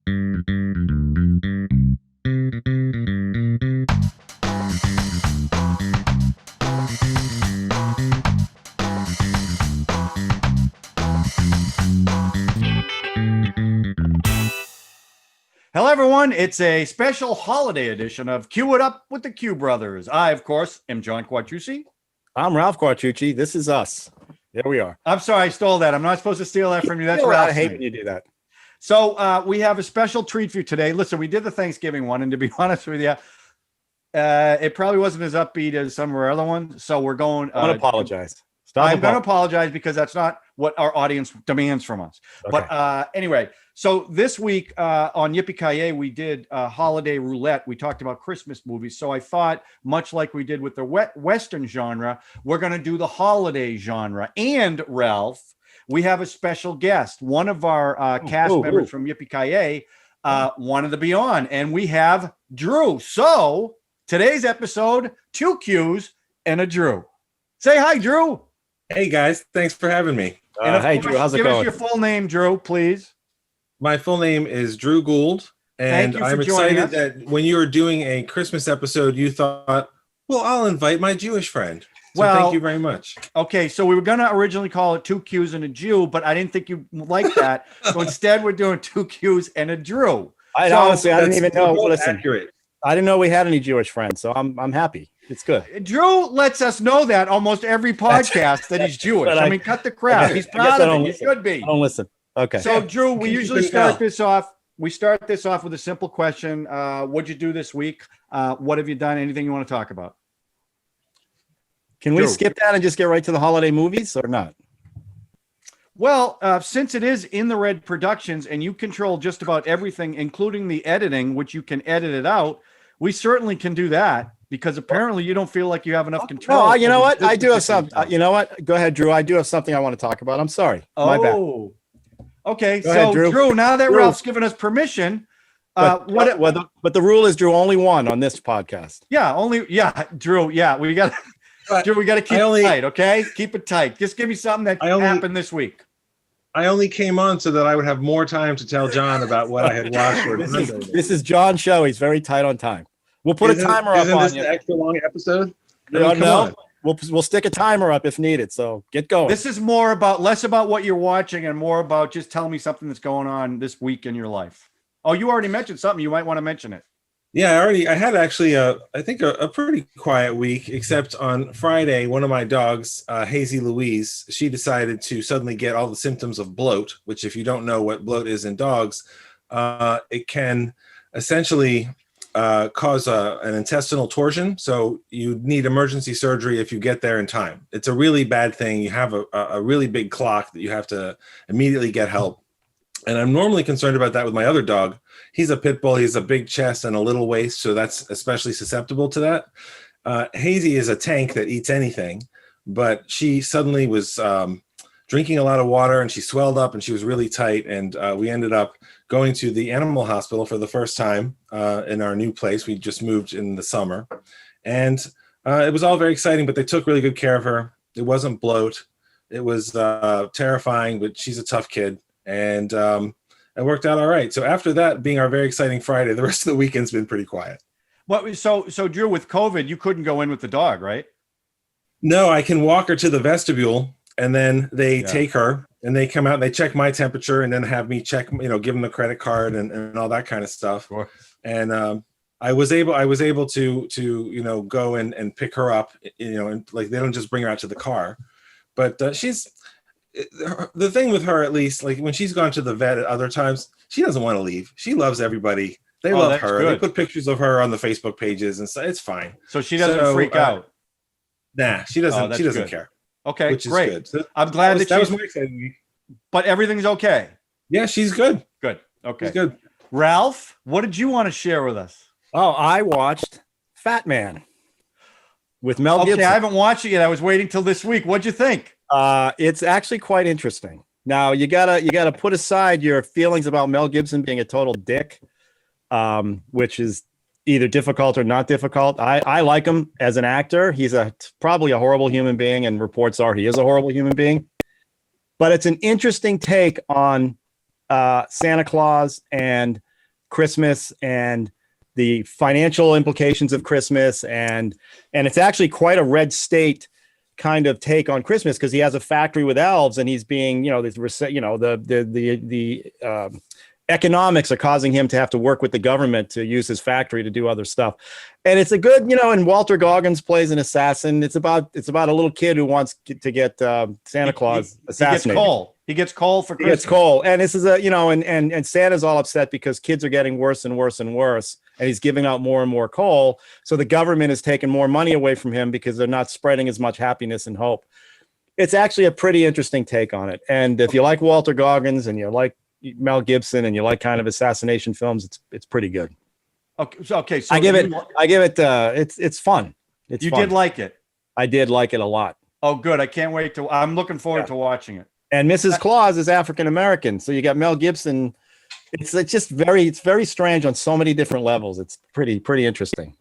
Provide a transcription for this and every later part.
Hello, everyone. It's a special holiday edition of Cue It Up with the Q Brothers. I, of course, am John Quattrucci. I'm Ralph Quattrucci. This is us. There we are. I'm sorry, I stole that. I'm not supposed to steal that from you. That's Ralph. Ralph's I hate name. when you do that. So we have a special treat for you today. Listen, we did the Thanksgiving one, and to be honest with you, it probably wasn't as upbeat as some of our other ones. So we're going. I apologize. I'm going to apologize because that's not what our audience demands from us. Okay. But anyway, so this week on Yippee-Ki-Yay, we did holiday roulette. We talked about Christmas movies. So I thought, much like we did with the Western genre, we're going to do the holiday genre. And Ralph, we have a special guest, one of our cast members from Yippee-Ki-Yay wanted to be on, and we have Drew. So today's episode, 2 Qs and a Drew. Say hi, Drew. Hey guys, thanks for having me. Hey Drew, how's it going? Give us your full name, Drew, please. My full name is Drew Gould, and I'm excited that when you were doing a Christmas episode, you thought, well, I'll invite my Jewish friend. So thank you very much. Okay, so we were going to originally call it 2 Qs and a Jew, but I didn't think you'd like that. So instead, we're doing 2 Qs and a Drew. Honestly, I didn't even know. Listen, accurate. I didn't know we had any Jewish friends, so I'm happy. It's good. Drew lets us know that almost every podcast that he's Jewish. I mean, cut the crap. He's proud of it. He should be. I don't listen. Okay. So, Drew, we usually start this off. We start this off with a simple question. What'd you do this week? What have you done? Anything you want to talk about? Can we skip that and just get right to the holiday movies or not? Well, since it is In the Red Productions and you control just about everything, including the editing, which you can edit it out, we certainly can do that. Because apparently you don't feel like you have enough control. No, you know what? I do have something. You know what? Go ahead, Drew. I do have something I want to talk about. I'm sorry. My bad. Okay. Go ahead, Drew, now that Ralph's given us permission, but the rule is Drew only one on this podcast. Yeah, Drew. Yeah, we got Drew. We got to keep it tight. Okay, keep it tight. Just give me something that happened this week. I only came on so that I would have more time to tell John about what I had watched. This is John's show. He's very tight on time. We'll put a timer up on you. Isn't this an extra long episode? No. We'll stick a timer up if needed. So get going. This is less about what you're watching and more about just telling me something that's going on this week in your life. Oh, you already mentioned something. You might want to mention it. Yeah, I had actually I think a pretty quiet week, except on Friday, one of my dogs, Hazy Louise, she decided to suddenly get all the symptoms of bloat, which if you don't know what bloat is in dogs, it can essentially cause an intestinal torsion. So you need emergency surgery if you get there in time. It's a really bad thing. You have a really big clock that you have to immediately get help. And I'm normally concerned about that with my other dog. He's a pit bull. He has a big chest and a little waist. So that's especially susceptible to that. Hazy is a tank that eats anything, but she suddenly was drinking a lot of water and she swelled up and she was really tight. And we ended up going to the animal hospital for the first time in our new place. We just moved in the summer and it was all very exciting, but they took really good care of her. It wasn't bloat. It was terrifying, but she's a tough kid. And it worked out all right. So after that being our very exciting Friday, the rest of the weekend's been pretty quiet. So Drew, with COVID, you couldn't go in with the dog, right? No, I can walk her to the vestibule and then they take her and they come out and they check my temperature and then have me check, give them a credit card and all that kind of stuff. Sure. And I was able to go and pick her up, and like they don't just bring her out to the car, but the thing with her, at least, like when she's gone to the vet at other times, she doesn't want to leave. She loves everybody. They love her. Good. They put pictures of her on the Facebook pages and so it's fine. So she doesn't freak out. Nah, she doesn't. She doesn't care. Okay, which great. Is good. So I'm glad that was my exciting week. But everything's okay. Yeah, she's good. Good. Okay. She's good. Ralph, what did you want to share with us? Oh, I watched Fat Man with Mel Gibson. Okay, I haven't watched it yet. I was waiting till this week. What'd you think? It's actually quite interesting. Now you gotta put aside your feelings about Mel Gibson being a total dick, which is either difficult or not difficult. I like him as an actor. He's probably a horrible human being, and reports are he is a horrible human being. But it's an interesting take on Santa Claus and Christmas and the financial implications of Christmas, and it's actually quite a red state kind of take on Christmas, because he has a factory with elves, and he's being, the economics are causing him to have to work with the government to use his factory to do other stuff. And it's a good, and Walter Goggins plays an assassin. It's about a little kid who wants to get Santa Claus assassinated. He gets coal for Christmas. He gets coal. And this is and Santa's all upset because kids are getting worse and worse and worse, and he's giving out more and more coal. So the government is taking more money away from him because they're not spreading as much happiness and hope. It's actually a pretty interesting take on it. And if you like Walter Goggins and you like Mel Gibson and you like kind of assassination films, it's pretty good. Okay. So I give it it's fun. You did like it. I did like it a lot. Oh, good. I can't wait I'm looking forward to watching it. And Mrs. Claus is African American, so you got Mel Gibson. It's very strange on so many different levels. It's pretty interesting.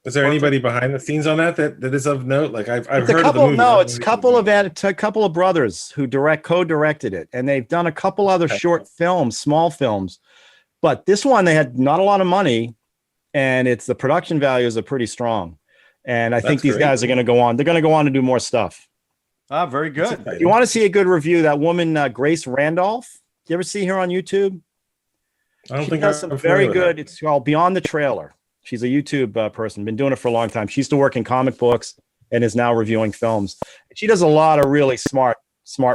Is there anybody behind the scenes on that is of note? Like I've heard of the movie. No, it's a couple of brothers who co-directed it, and they've done a couple other short films, small films. But this one, they had not a lot of money, and the production values are pretty strong. And I think these guys are going to go on. They're going to go on to do more stuff. Ah, very good. You want to see a good review? That woman, Grace Randolph. Do you ever see her on YouTube? I don't she think does some very good. It's called Beyond the Trailer. She's a YouTube person. Been doing it for a long time. She used to work in comic books and is now reviewing films. She does a lot of really smart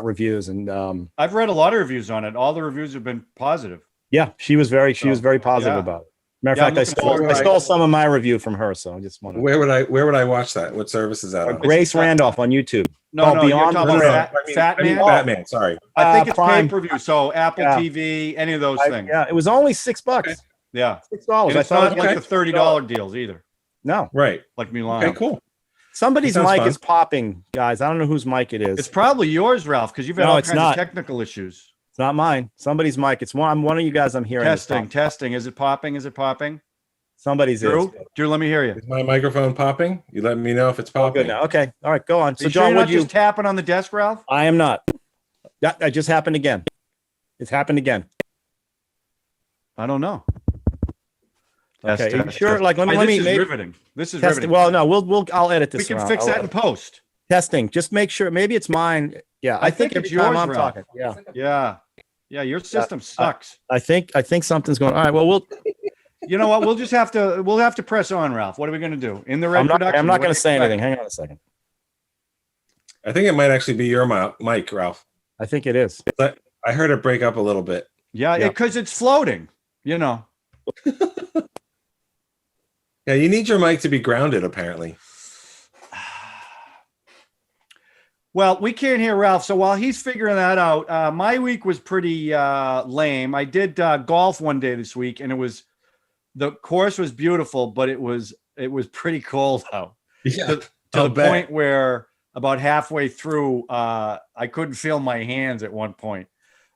reviews. And I've read a lot of reviews on it. All the reviews have been positive. Yeah, she was very positive about it. Matter of fact, I stole some of my review from her, so I just want to. Where would I watch that? What service is that on? Grace Randolph on YouTube. No, Beyond you're talking about Fat Man. Batman. Sorry, I think it's Prime. pay-per-view. So Apple TV, any of those things. Yeah, it was only $6. Okay. Yeah, $6. It's not like the $30 deals either. No, right. Like Milan. Okay, cool. Somebody's mic is popping, guys. I don't know whose mic it is. It's probably yours, Ralph, because you've had all kinds of technical issues. It's not mine. Somebody's mic. It's one of you guys. I'm hearing. Testing. Is it popping? Somebody's Drew, let me hear you. Is my microphone popping? You let me know if it's popping. Good now. Okay. All right. Go on. So, John, would you just tapping on the desk, Ralph? I am not. That just happened again. It's happened again. I don't know. Okay. Are you sure? Like, let me. This is riveting. This is riveting. Well, no, I'll edit this. We can fix that in post. Testing. Just make sure. Maybe it's mine. Yeah. I think it's yours. I'm talking. Yeah. Yeah. Your system sucks. I think something's going. All right. Well, You know what? We'll have to press on, Ralph. What are we going to do in the red production? I'm not going to say anything. Hang on a second. I think it might actually be your mic, Ralph. I think it is. I heard it break up a little bit. Yeah, because it's floating. Yeah, you need your mic to be grounded, apparently. Well, we can't hear Ralph. So while he's figuring that out, my week was pretty lame. I did golf one day this week, and the course was beautiful, but it was pretty cold out. Yeah, to the point where about halfway through, I couldn't feel my hands at one point.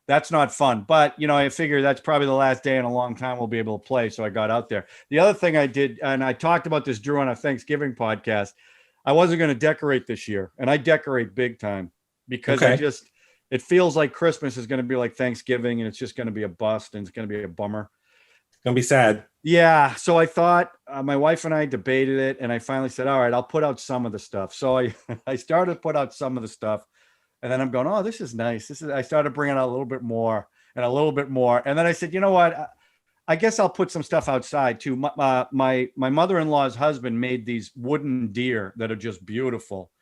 That's not fun. But, I figure that's probably the last day in a long time we'll be able to play. So I got out there. The other thing I did, and I talked about this, Drew, on a Thanksgiving podcast, I wasn't going to decorate this year. And I decorate big time because it feels like Christmas is going to be like Thanksgiving, and it's just going to be a bust, and it's going to be a bummer. It's going to be sad. Yeah. So I thought, my wife and I debated it, and I finally said, all right, I'll put out some of the stuff. So I started to put out some of the stuff, and then I'm going, oh, this is nice. I started bringing out a little bit more and a little bit more. And then I said, you know what? I guess I'll put some stuff outside too. My mother-in-law's husband made these wooden deer that are just beautiful.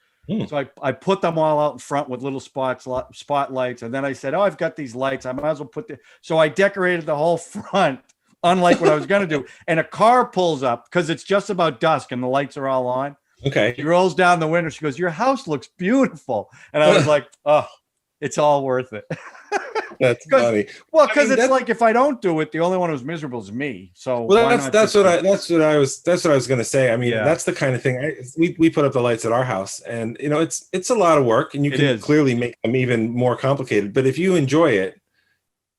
So I put them all out in front with little spotlights. And then I said, oh, I've got these lights. I might as well so I decorated the whole front, unlike what I was going to do. And a car pulls up because it's just about dusk and the lights are all on. Okay. She rolls down the window. She goes, your house looks beautiful. And I was like, oh, it's all worth it. That's funny. Well, because it's like, if I don't do it, the only one who's miserable is me. So that's what I was going to say. I mean, that's the kind of thing we put up the lights at our house, and it's a lot of work, and you can clearly make them even more complicated. But if you enjoy it,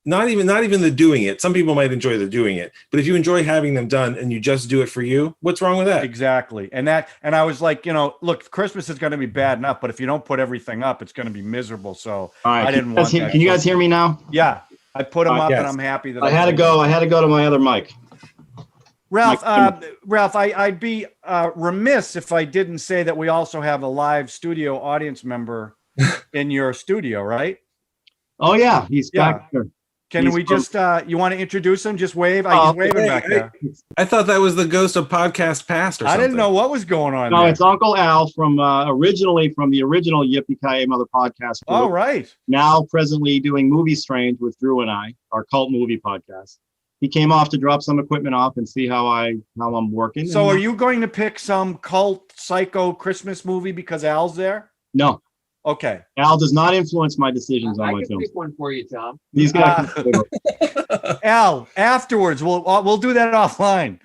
not even the doing it. Some people might enjoy the doing it, but if you enjoy having them done and you just do it for you, what's wrong with that? Exactly. And I was like, look, Christmas is going to be bad enough, but if you don't put everything up, it's going to be miserable. So all right, I didn't want that. Can you guys hear me now? Yeah, I put them up, Yes. and I'm happy that I had to go. I had to go to my other mic. Ralph, I'd be remiss if I didn't say that we also have a live studio audience member in your studio, right? Oh yeah, he's Yeah. back here. Can He's we just, you want to introduce him? Just wave. Oh, He's waving back there. I thought that was the ghost of podcast past or I something. didn't know what was going on No, there. it's Uncle Al from originally from the original Yippee-Ki-Yay Mother podcast. Group. All right. Now presently doing Movie Strange with Drew and I, our cult movie podcast. He came off to drop some equipment off and see how I'm working. So are you going to pick some cult psycho Christmas movie because Al's there? No. Okay. Al does not influence my decisions on I my can films. pick one for you, Tom. These guys. Al, afterwards, we'll do that offline.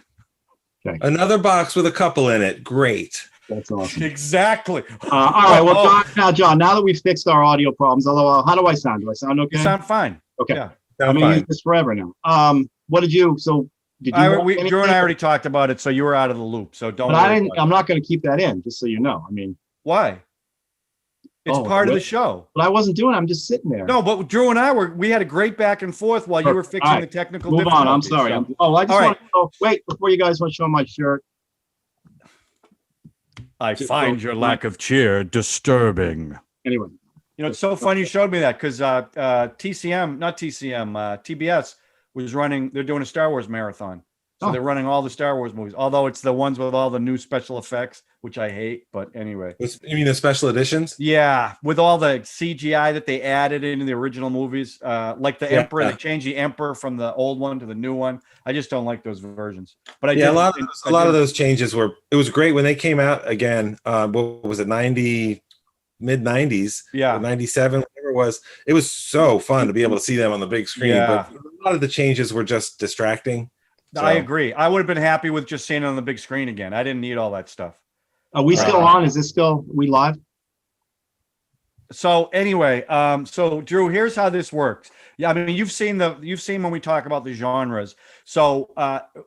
Another box with a couple in it. Great. That's awesome. Exactly. All right. Well, John, now that we've fixed our audio problems, although how do I sound? Do I sound okay? You sound fine. Okay. Yeah. I'm going to use this forever now. What did you? So did you? Drew and I already talked about it, so you were out of the loop. So don't. But I didn't. I'm not going to keep that in, just so you know. I mean, why? It's part of the show. But I wasn't doing it. I'm just sitting there. No, but Drew and I we had a great back and forth while you were fixing the technical difficulties. Move on. I'm sorry. So. I just want to know, wait, before you guys want to show my shirt. I find your lack of cheer disturbing. Anyway. You know, it's so funny you showed me that because TBS was running, they're doing a Star Wars marathon. So they're running all the Star Wars movies, although it's the ones with all the new special effects, which I hate. But anyway. You mean the special editions? Yeah, with all the CGI that they added into the original movies, like the Emperor, they changed the Emperor from the old one to the new one. I just don't like those versions. But I a lot of those changes it was great when they came out again. What was it, mid 90s? Yeah, 97, whatever it was. It was so fun to be able to see them on the big screen. Yeah. But a lot of the changes were just distracting. So. I agree. I would have been happy with just seeing it on the big screen again. I didn't need all that stuff. Are we still on? Is this still we live? So anyway, so Drew, here's how this works. Yeah, I mean, you've seen when we talk about the genres. So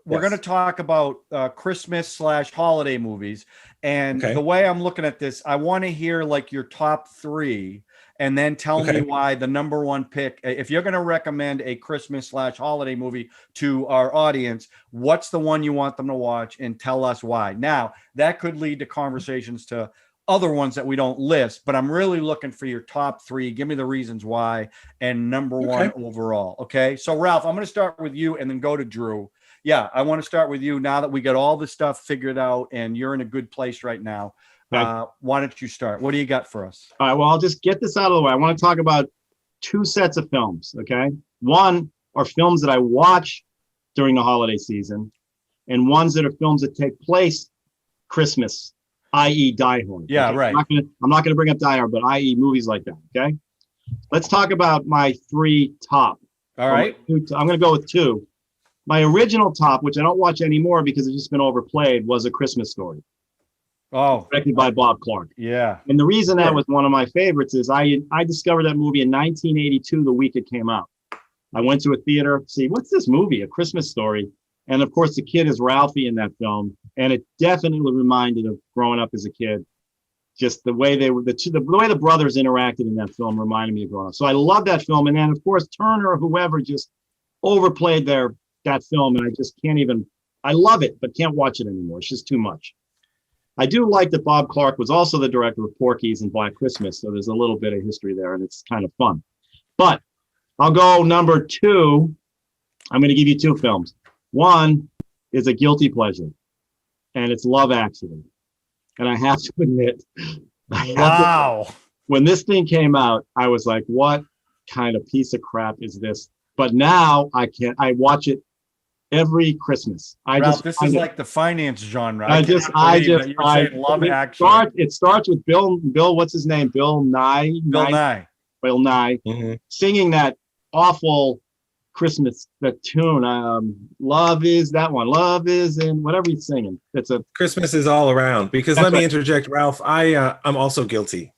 we're going to talk about Christmas/holiday movies. And the way I'm looking at this, I want to hear like your top 3 and then tell me why the number 1 pick. If you're going to recommend a Christmas/holiday movie to our audience, what's the one you want them to watch and tell us why. Now, that could lead to conversations to other ones that we don't list, but I'm really looking for your top 3. Give me the reasons why and number 1 overall. Okay. So Ralph, I'm going to start with you and then go to Drew. Yeah. I want to start with you now that we got all the stuff figured out and you're in a good place right now. Why don't you start? What do you got for us? All right. Well, I'll just get this out of the way. I want to talk about 2 sets of films. Okay. One are films that I watch during the holiday season and ones that are films that take place Christmas, i.e. Die Hard. Yeah, okay? right. I'm not going to bring up Die Hard, but i.e. movies like that. Okay. Let's talk about my 3 top. All right. I'm going to go with 2. My original top, which I don't watch anymore because it's just been overplayed, was A Christmas Story. Oh, directed by Bob Clark. Yeah. And the reason that was one of my favorites is I discovered that movie in 1982, the week it came out. I went to a theater, see, what's this movie? A Christmas Story. And of course, the kid is Ralphie in that film. And it definitely reminded of growing up as a kid. Just the way the way the brothers interacted in that film reminded me of growing up. So I love that film. And then, of course, Turner or whoever just overplayed that film. And I just can't even, I love it, but can't watch it anymore. It's just too much. I do like that Bob Clark was also the director of Porky's and Black Christmas. So there's a little bit of history there and it's kind of fun. But I'll go number 2. I'm going to give you 2 films. One is a guilty pleasure and it's Love Actually. And I have to admit, when this thing came out, I was like, what kind of piece of crap is this? But now I watch it every Christmas. Ralph, this is like the finance genre. Love Actually. It starts with Bill, what's his name? Bill Nye. Bill Nye singing that awful Christmas, that tune. Love is that one. Love is in whatever he's singing. It's a Christmas is all around. Because let me interject, Ralph. I'm also guilty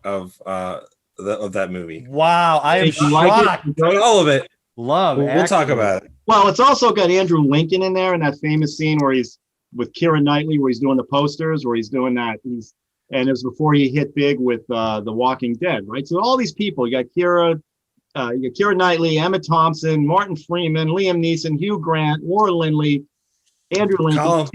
of that movie. Wow, I am shocked. All of it. Love. We'll talk about it. Well, it's also got Andrew Lincoln in there in that famous scene where he's with Keira Knightley, where he's doing the posters, where he's doing that. And it was before he hit big with The Walking Dead, right? So all these people, you got Keira, Keira Knightley, Emma Thompson, Martin Freeman, Liam Neeson, Hugh Grant, Laura Lindley, Andrew Lincoln,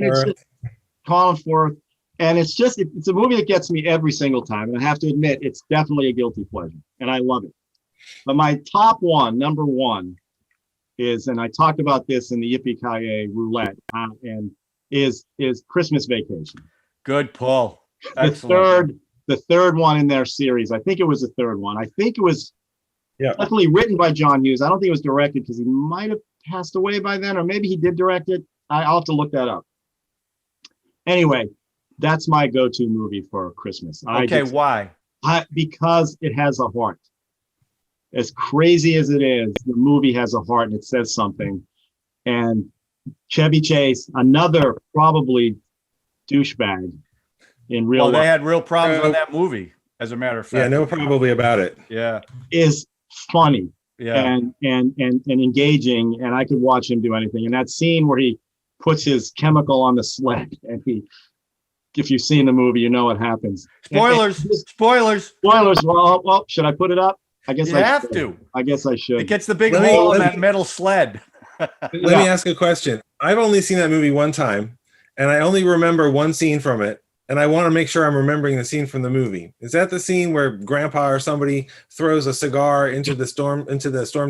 Colin Firth. And it's a movie that gets me every single time. And I have to admit, it's definitely a guilty pleasure. And I love it. But my top one, number one, is, and I talked about this in the Yippee-Ki-Yay roulette, and is Christmas Vacation. Good pull. Excellent. The third one in their series. I think it was the third one. I think it was definitely written by John Hughes. I don't think it was directed because he might have passed away by then, or maybe he did direct it. I'll have to look that up. Anyway, that's my go-to movie for Christmas. Why? Because it has a heart. As crazy as it is, the movie has a heart and it says something. And Chevy Chase, another probably douchebag in real life. They had real problems on that movie, as a matter of fact. Yeah, no, probably about it. Yeah. Is funny. Yeah. And engaging, and I could watch him do anything. And that scene where he puts his chemical on the sled, and if you've seen the movie, you know what happens. Spoilers. Spoilers. Well, should I put it up? I guess you have to. I guess I should. It gets the big hole in that metal sled. Let me ask a question. I've only seen that movie one time, and I only remember one scene from it. And I want to make sure I'm remembering the scene from the movie. Is that the scene where Grandpa or somebody throws a cigar into the storm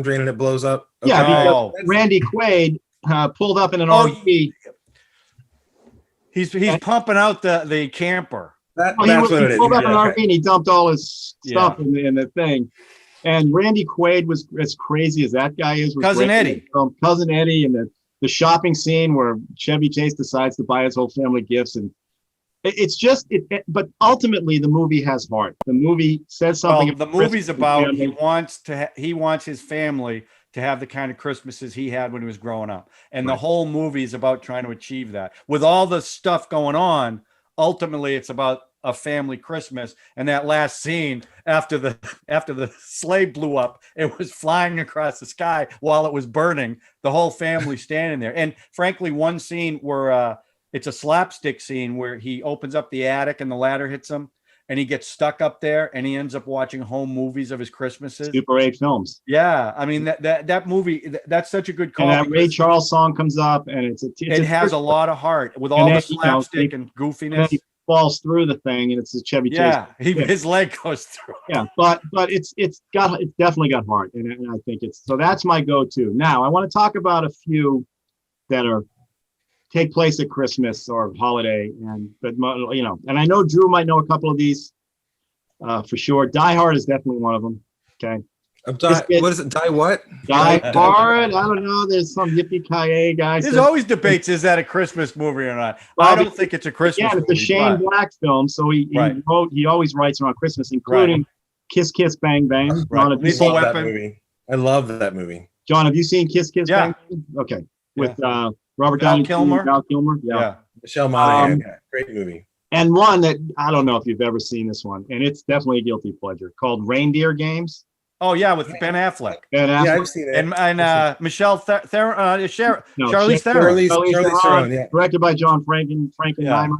drain and it blows up? Okay. Yeah, because Randy Quaid pulled up in an RV. He's pumping out the camper. That's what it is. He pulled up an RV and he dumped all his stuff in the thing. And Randy Quaid was as crazy as that guy is. Cousin Eddie. Cousin Eddie, and the shopping scene where Chevy Chase decides to buy his whole family gifts. And it's just, but ultimately the movie has heart. The movie says something. Well, the movie's about he wants his family to have the kind of Christmases he had when he was growing up. And the whole movie is about trying to achieve that. With all the stuff going on, ultimately it's about a family Christmas. And that last scene after the sleigh blew up, it was flying across the sky while it was burning, the whole family standing there. And frankly, one scene where it's a slapstick scene where he opens up the attic and the ladder hits him and he gets stuck up there and he ends up watching home movies of his Christmases. Super 8 films. Yeah. I mean, that movie, that's such a good call. And that Ray Charles song comes up and it has a lot lot with all the slapstick and goofiness. He falls through the thing and it's a Chevy Chase. Yeah, his leg goes through. Yeah, but it's definitely got heart, and I think so that's my go-to. Now I want to talk about a few that take place at Christmas or holiday, and I know Drew might know a couple of these for sure. Die Hard is definitely one of them. Okay. What is it? Die what? Die Hard. I don't know. There's some Yippee-Ki-Yay guys. There's always debates. Is that a Christmas movie or not? I don't think it's a Christmas movie. It's a Shane Black film, so he always writes around Christmas, including Kiss Kiss Bang Bang. Right. John, that movie. I love that movie. John, have you seen Kiss Kiss Bang Bang? Okay. With Robert Downey Jr. Val Kilmer. Yeah. Michelle Monaghan. Great movie. And one that I don't know if you've ever seen this one, and it's definitely a guilty pleasure, called Reindeer Games. Oh yeah, with Ben Affleck. Yeah, I've seen it. And Michelle Charlize Theron. Yeah. Directed by John Frankenheimer.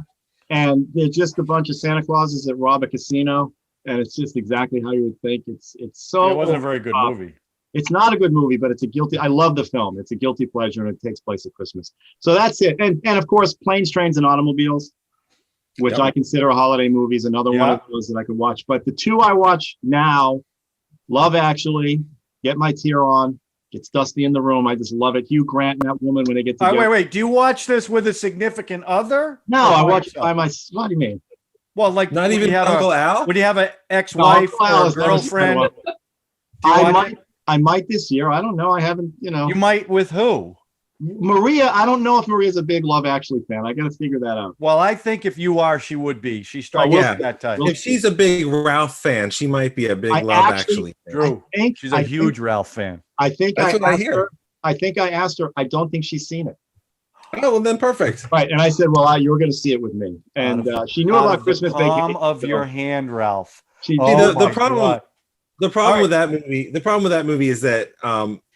And they're just a bunch of Santa Clauses that rob a casino, and it's just exactly how you would think. It's so. It wasn't a very good movie. It's not a good movie, but it's a guilty. I love the film. It's a guilty pleasure, and it takes place at Christmas. So that's it. And of course, Planes, Trains, and Automobiles, which I consider a holiday movie, is another one of those that I could watch. But the two I watch now. Love Actually, Get My Tear On, Gets Dusty in the Room. I just love it. Hugh Grant and that woman when they get together. Wait. Do you watch this with a significant other? No, I watch it by myself. What do you mean? Well, like not even Uncle Al? Would you have an ex-wife or a girlfriend? I might this year. I don't know. I haven't, You might with who? Maria, I don't know if Maria's a big Love Actually fan. I got to figure that out. Well, I think if you are, she would be. She strikes that type. If she's a big Ralph fan, she might be a big Love Actually fan. Drew, she's a huge Ralph fan. I think that's what I hear. I think I asked her. I don't think she's seen it. Oh, well, then perfect. Right, and I said, "Well, you were going to see it with me," and she knew about Christmas Vacation. Palm of your hand, Ralph. The problem with that movie. The problem with that movie is that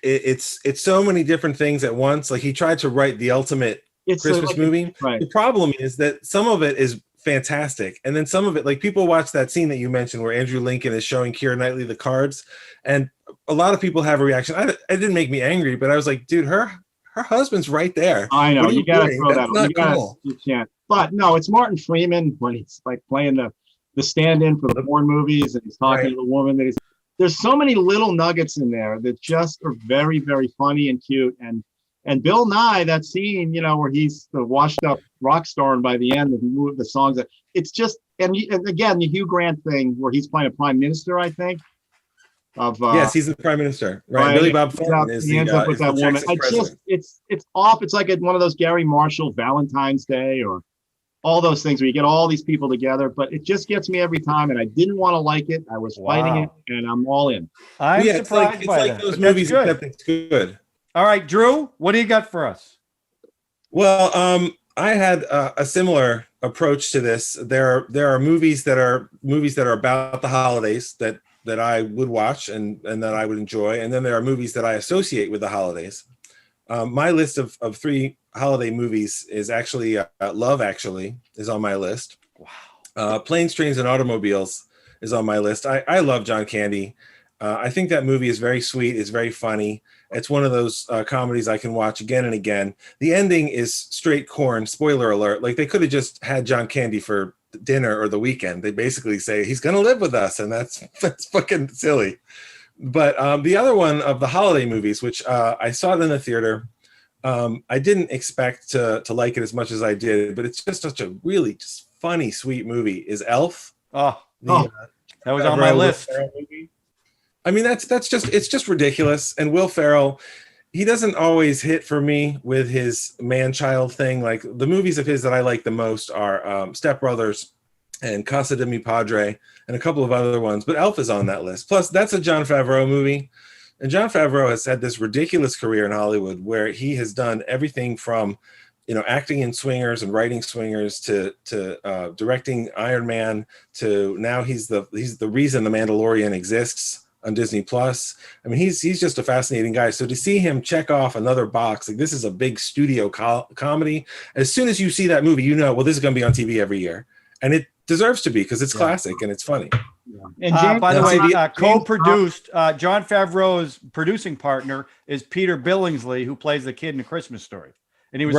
it's so many different things at once. Like he tried to write the ultimate Christmas movie. Right. The problem is that some of it is fantastic, and then some of it, like people watch that scene that you mentioned where Andrew Lincoln is showing Keira Knightley the cards, and a lot of people have a reaction. It didn't make me angry, but I was like, dude, her husband's right there. I know, What are you gotta doing? throw That's that. not You gotta, cool. you can't. But no, it's Martin Freeman when he's like playing the stand-in for the porn movies, and he's talking Right. to the woman that he's. There's so many little nuggets in there that just are very, very funny and cute. And Bill Nye, that scene, where he's the washed-up rock star, and by the end, the songs. It's just, and again, the Hugh Grant thing where he's playing a prime minister, I think. Yes, he's the prime minister. Right. Billy Bob Thornton He ends up with that woman. It's off. It's like one of those Gary Marshall Valentine's Day or all those things where you get all these people together, but it just gets me every time. And I didn't want to like it. I was fighting it, and I'm all in. I'm it's surprised by like that, those but that's movies, good. except it's good. All right, Drew, what do you got for us? Well, I had a similar approach to this. There are movies that are about the holidays that I would watch and that I would enjoy, and then there are movies that I associate with the holidays. My list of 3 holiday movies is actually Love Actually is on my list. Wow. Planes, Trains, and Automobiles is on my list. I love John Candy. I think that movie is very sweet. It's very funny. It's one of those comedies I can watch again and again. The ending is straight corn. Spoiler alert. Like, they could have just had John Candy for dinner or the weekend. They basically say he's going to live with us, and that's fucking silly. But the other one of the holiday movies, which I saw it in the theater, I didn't expect to like it as much as I did, but it's just such a really just funny, sweet movie, is Elf. That was on my list. I mean, it's just ridiculous. And Will Ferrell, he doesn't always hit for me with his man-child thing. Like, the movies of his that I like the most are Step Brothers and Casa de Mi Padre and a couple of other ones. But Elf is on that list. Plus, that's a Jon Favreau movie. And Jon Favreau has had this ridiculous career in Hollywood where he has done everything from, acting in Swingers and writing Swingers to directing Iron Man to now he's the reason The Mandalorian exists on Disney Plus. I mean, he's just a fascinating guy. So to see him check off another box, like, this is a big studio comedy. As soon as you see that movie, well, this is going to be on TV every year, and it deserves to be because it's classic and it's funny. Yeah. And by the way, James co-produced, Jon Favreau's producing partner is Peter Billingsley, who plays the kid in A Christmas Story, and he was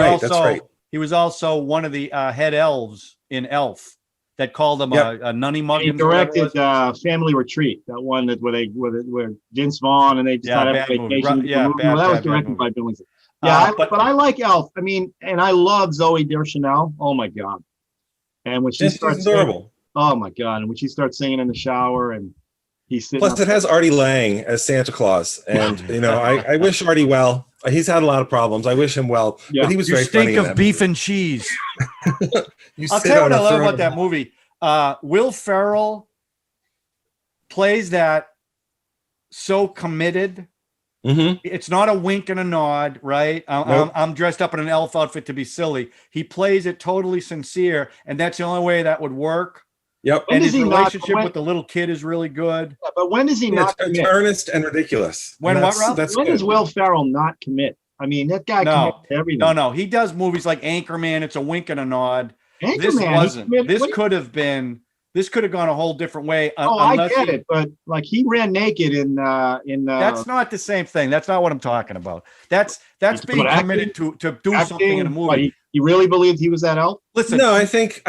he was also one of the head elves in Elf. That called him a nunny mug. He directed Family Retreat, that one where Vince Vaughn and they just had a vacation. That was directed by Billingsley. Yeah, but I like Elf. I mean, and I love Zoe Deschanel. Oh my god! And when she starts adorable. Oh my god! And when she starts singing in the shower, and he's sitting. Plus, it has Artie Lang as Santa Claus, and I wish Artie well. He's had a lot of problems. I wish him well, but he was very funny. You stink of beef and cheese. I'll tell you what I love about that movie. Will Ferrell plays that so committed. Mm-hmm. It's not a wink and a nod, right? I'm dressed up in an elf outfit to be silly. He plays it totally sincere, and that's the only way that would work. Yep. And his relationship with the little kid is really good. Yeah, but when does he not commit? It's earnest and ridiculous. When does Will Ferrell not commit? I mean, that guy commits to everything. No. He does movies like Anchorman. It's a wink and a nod. Anchorman, this wasn't. This could have gone a whole different way. I get it, but like, he ran naked in. That's not the same thing. That's not what I'm talking about. That's being committed to do something in a movie. He really believed he was that elf? Listen. No, I think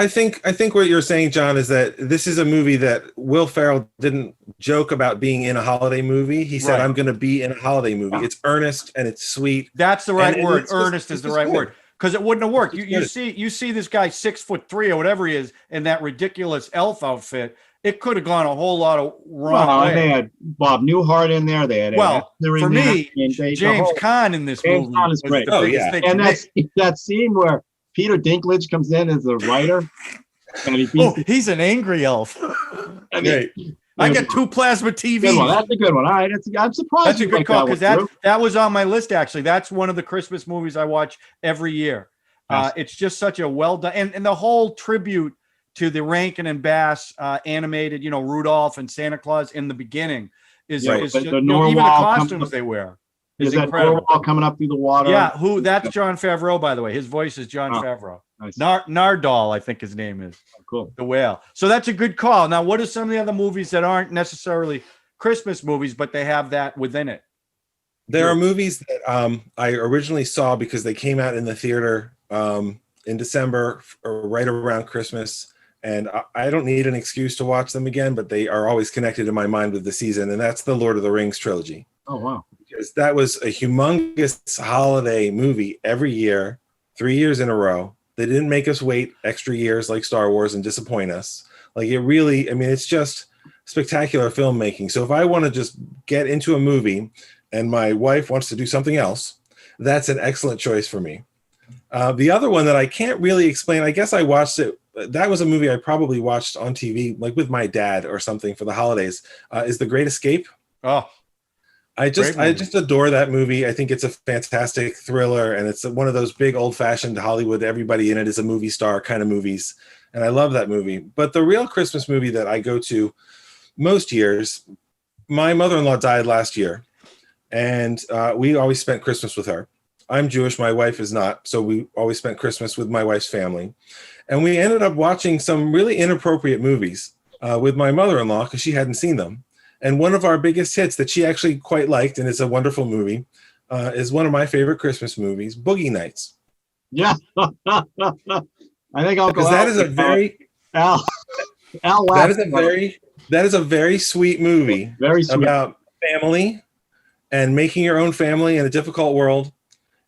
what you're saying, John, is that this is a movie that Will Ferrell didn't joke about being in a holiday movie. He said, "I'm going to be in a holiday movie." Yeah. It's earnest and it's sweet. That's the right word. Earnest is the right word. Because it wouldn't have worked. You see this guy 6'3" or whatever he is in that ridiculous elf outfit. It could have gone a whole lot of wrong way. They had Bob Newhart in there. They had for me, James Caan in this movie. James Caan is great. And that scene where Peter Dinklage comes in as the writer, and he's an angry elf. I mean, I got 2 plasma TVs. That's a good one. All right, I'm surprised. That's a good call, because that was on my list, actually. That's one of the Christmas movies I watch every year. Yes. It's just such a well done, and the whole tribute to the Rankin and Bass animated, Rudolph and Santa Claus in the beginning is just, even the costumes they wear is incredible. That coming up through the water. Yeah, that's Jon Favreau, by the way. His voice is Jon Favreau. Nice. Nardole, I think his name is. Cool. The whale. So that's a good call. Now, what are some of the other movies that aren't necessarily Christmas movies, but they have that within it. There are movies that I originally saw because they came out in the theater in December or right around Christmas. And I don't need an excuse to watch them again, but they are always connected in my mind with the season. And that's the Lord of the Rings trilogy. Oh, wow. Because that was a humongous holiday movie every year, 3 years in a row. They didn't make us wait extra years like Star Wars and disappoint us. Like it really, I mean, it's just spectacular filmmaking. So if I want to just get into a movie and my wife wants to do something else, that's an excellent choice for me. The other one that I can't really explain, I guess I watched it. That was a movie I probably watched on TV, like with my dad or something for the holidays, is The Great Escape. Oh, I just adore that movie. I think it's a fantastic thriller, and it's one of those big old-fashioned Hollywood, everybody in it is a movie star kind of movies. And I love that movie. But the real Christmas movie that I go to most years, my mother-in-law died last year, and we always spent Christmas with her. I'm Jewish, my wife is not, so we always spent Christmas with my wife's family. And we ended up watching some really inappropriate movies with my mother-in-law because she hadn't seen them. And one of our biggest hits that she actually quite liked, and it's a wonderful movie, is one of my favorite Christmas movies, Boogie Nights. Yeah. I think I'll go. Because that is a very Al that is a very sweet movie. Very sweet. About family and making your own family in a difficult world.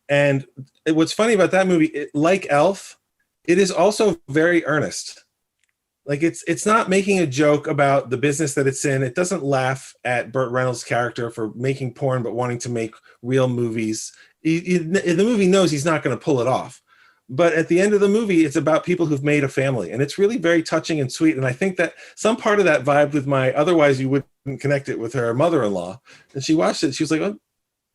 And what's funny about that movie, like Elf, it is also very earnest. Like it's not making a joke about the business that it's in. It doesn't laugh at Burt Reynolds' character for making porn but wanting to make real movies. The movie knows he's not going to pull it off. But at the end of the movie, it's about people who've made a family. And it's really very touching and sweet. And I think that some part of that vibed with otherwise you wouldn't connect it with her mother-in-law. And she watched it. She was like, oh,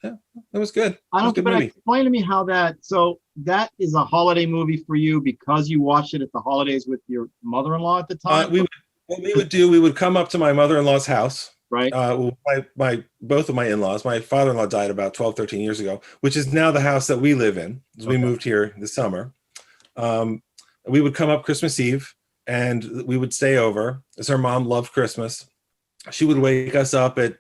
yeah, that was good. Explain to me how so that is a holiday movie for you because you watched it at the holidays with your mother-in-law at the time? We would come up to my mother-in-law's house. Right. Both of my in-laws, my father-in-law died about 12, 13 years ago, which is now the house that we live in. We moved here this summer. We would come up Christmas Eve and we would stay over, as her mom loved Christmas. She would wake us up at,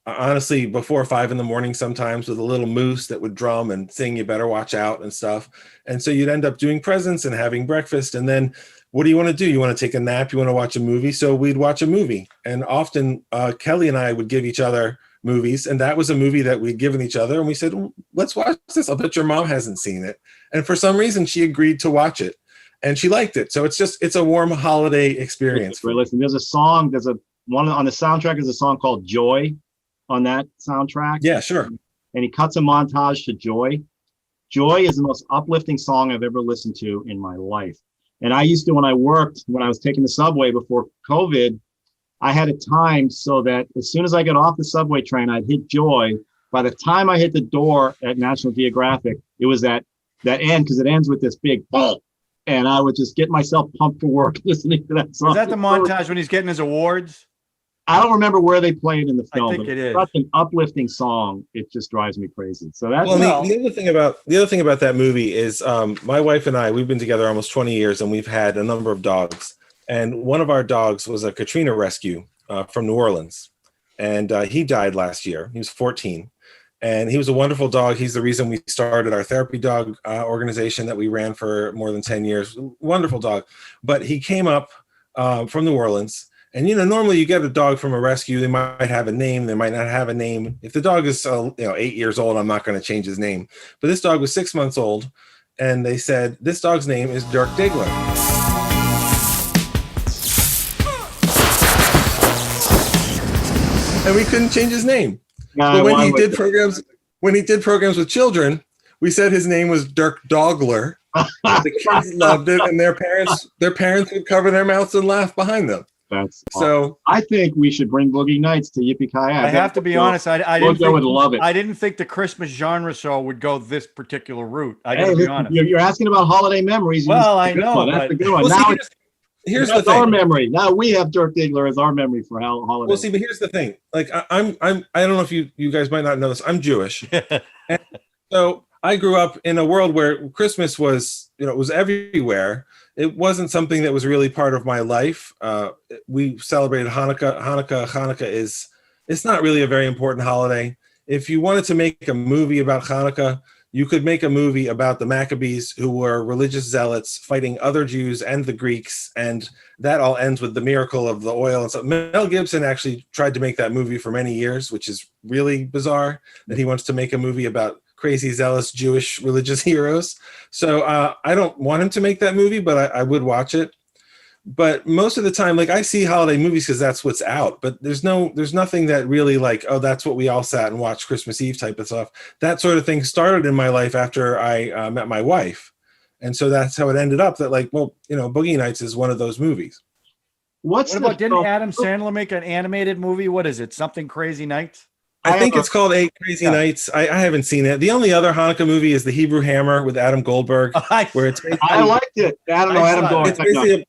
honestly, before 5 a.m. sometimes with a little moose that would drum and sing, "You better watch out" and stuff. And so you'd end up doing presents and having breakfast. And then what do you want to do? You want to take a nap? You want to watch a movie? So we'd watch a movie. And often Kelly and I would give each other movies. And that was a movie that we'd given each other. And we said, well, let's watch this. I'll bet your mom hasn't seen it. And for some reason, she agreed to watch it. And she liked it. So it's a warm holiday experience. Listen, there's a one on the soundtrack is a song called Joy on that soundtrack. Yeah, sure. And he cuts a montage to Joy. Joy is the most uplifting song I've ever listened to in my life. And I used to, when I was taking the subway before COVID, I had it timed so that as soon as I got off the subway train, I'd hit Joy. By the time I hit the door at National Geographic, it was that end, because it ends with this big boom. And I would just get myself pumped for work listening to that song. Is that the montage when he's getting his awards? I don't remember where they played in the film. I think it is such an uplifting song. It just drives me crazy. So that's the other thing about that movie is my wife and I, we've been together almost 20 years and we've had a number of dogs. And one of our dogs was a Katrina rescue from New Orleans. And he died last year. He was 14. And he was a wonderful dog. He's the reason we started our therapy dog organization that we ran for more than 10 years. Wonderful dog. But he came up from New Orleans. And, normally you get a dog from a rescue. They might have a name. They might not have a name. If the dog is, 8 years old, I'm not going to change his name. But this dog was 6 months old. And they said, this dog's name is Dirk Diggler. And we couldn't change his name. But when he did programs with children, we said his name was Dirk Dogler. The kids loved it. And their parents would cover their mouths and laugh behind them. That's so awesome. I think we should bring Boogie Nights to Yippee-Ki-Yay. I have to be honest. I would love it. I didn't think the Christmas genre show would go this particular route. I got to be honest. You're asking about holiday memories. Well, I know. That's a good one. Now here's the thing. Our memory. Now we have Dirk Diggler as our memory for holidays. Well, see, but here's the thing. Like I don't know if you guys might not know this. I'm Jewish, and so I grew up in a world where Christmas was, it was everywhere. It wasn't something that was really part of my life. We celebrated Hanukkah. Hanukkah is it's not really a very important holiday. If you wanted to make a movie about Hanukkah, you could make a movie about the Maccabees, who were religious zealots fighting other Jews and the Greeks, and that all ends with the miracle of the oil. And so Mel Gibson actually tried to make that movie for many years, which is really bizarre that he wants to make a movie about crazy, zealous Jewish religious heroes. So I don't want him to make that movie, but I would watch it. But most of the time, like, I see holiday movies because that's what's out, but there's nothing that really like, oh, that's what we all sat and watched Christmas Eve type of stuff. That sort of thing started in my life after I met my wife. And so that's how it ended up that, like, well, Boogie Nights is one of those movies. What about, didn't Adam Sandler make an animated movie? What is it? Something Crazy Nights? I think it's called Eight Crazy Nights. I haven't seen it. The only other Hanukkah movie is The Hebrew Hammer with Adam Goldberg, where it's I liked it. I don't know, Adam Goldberg.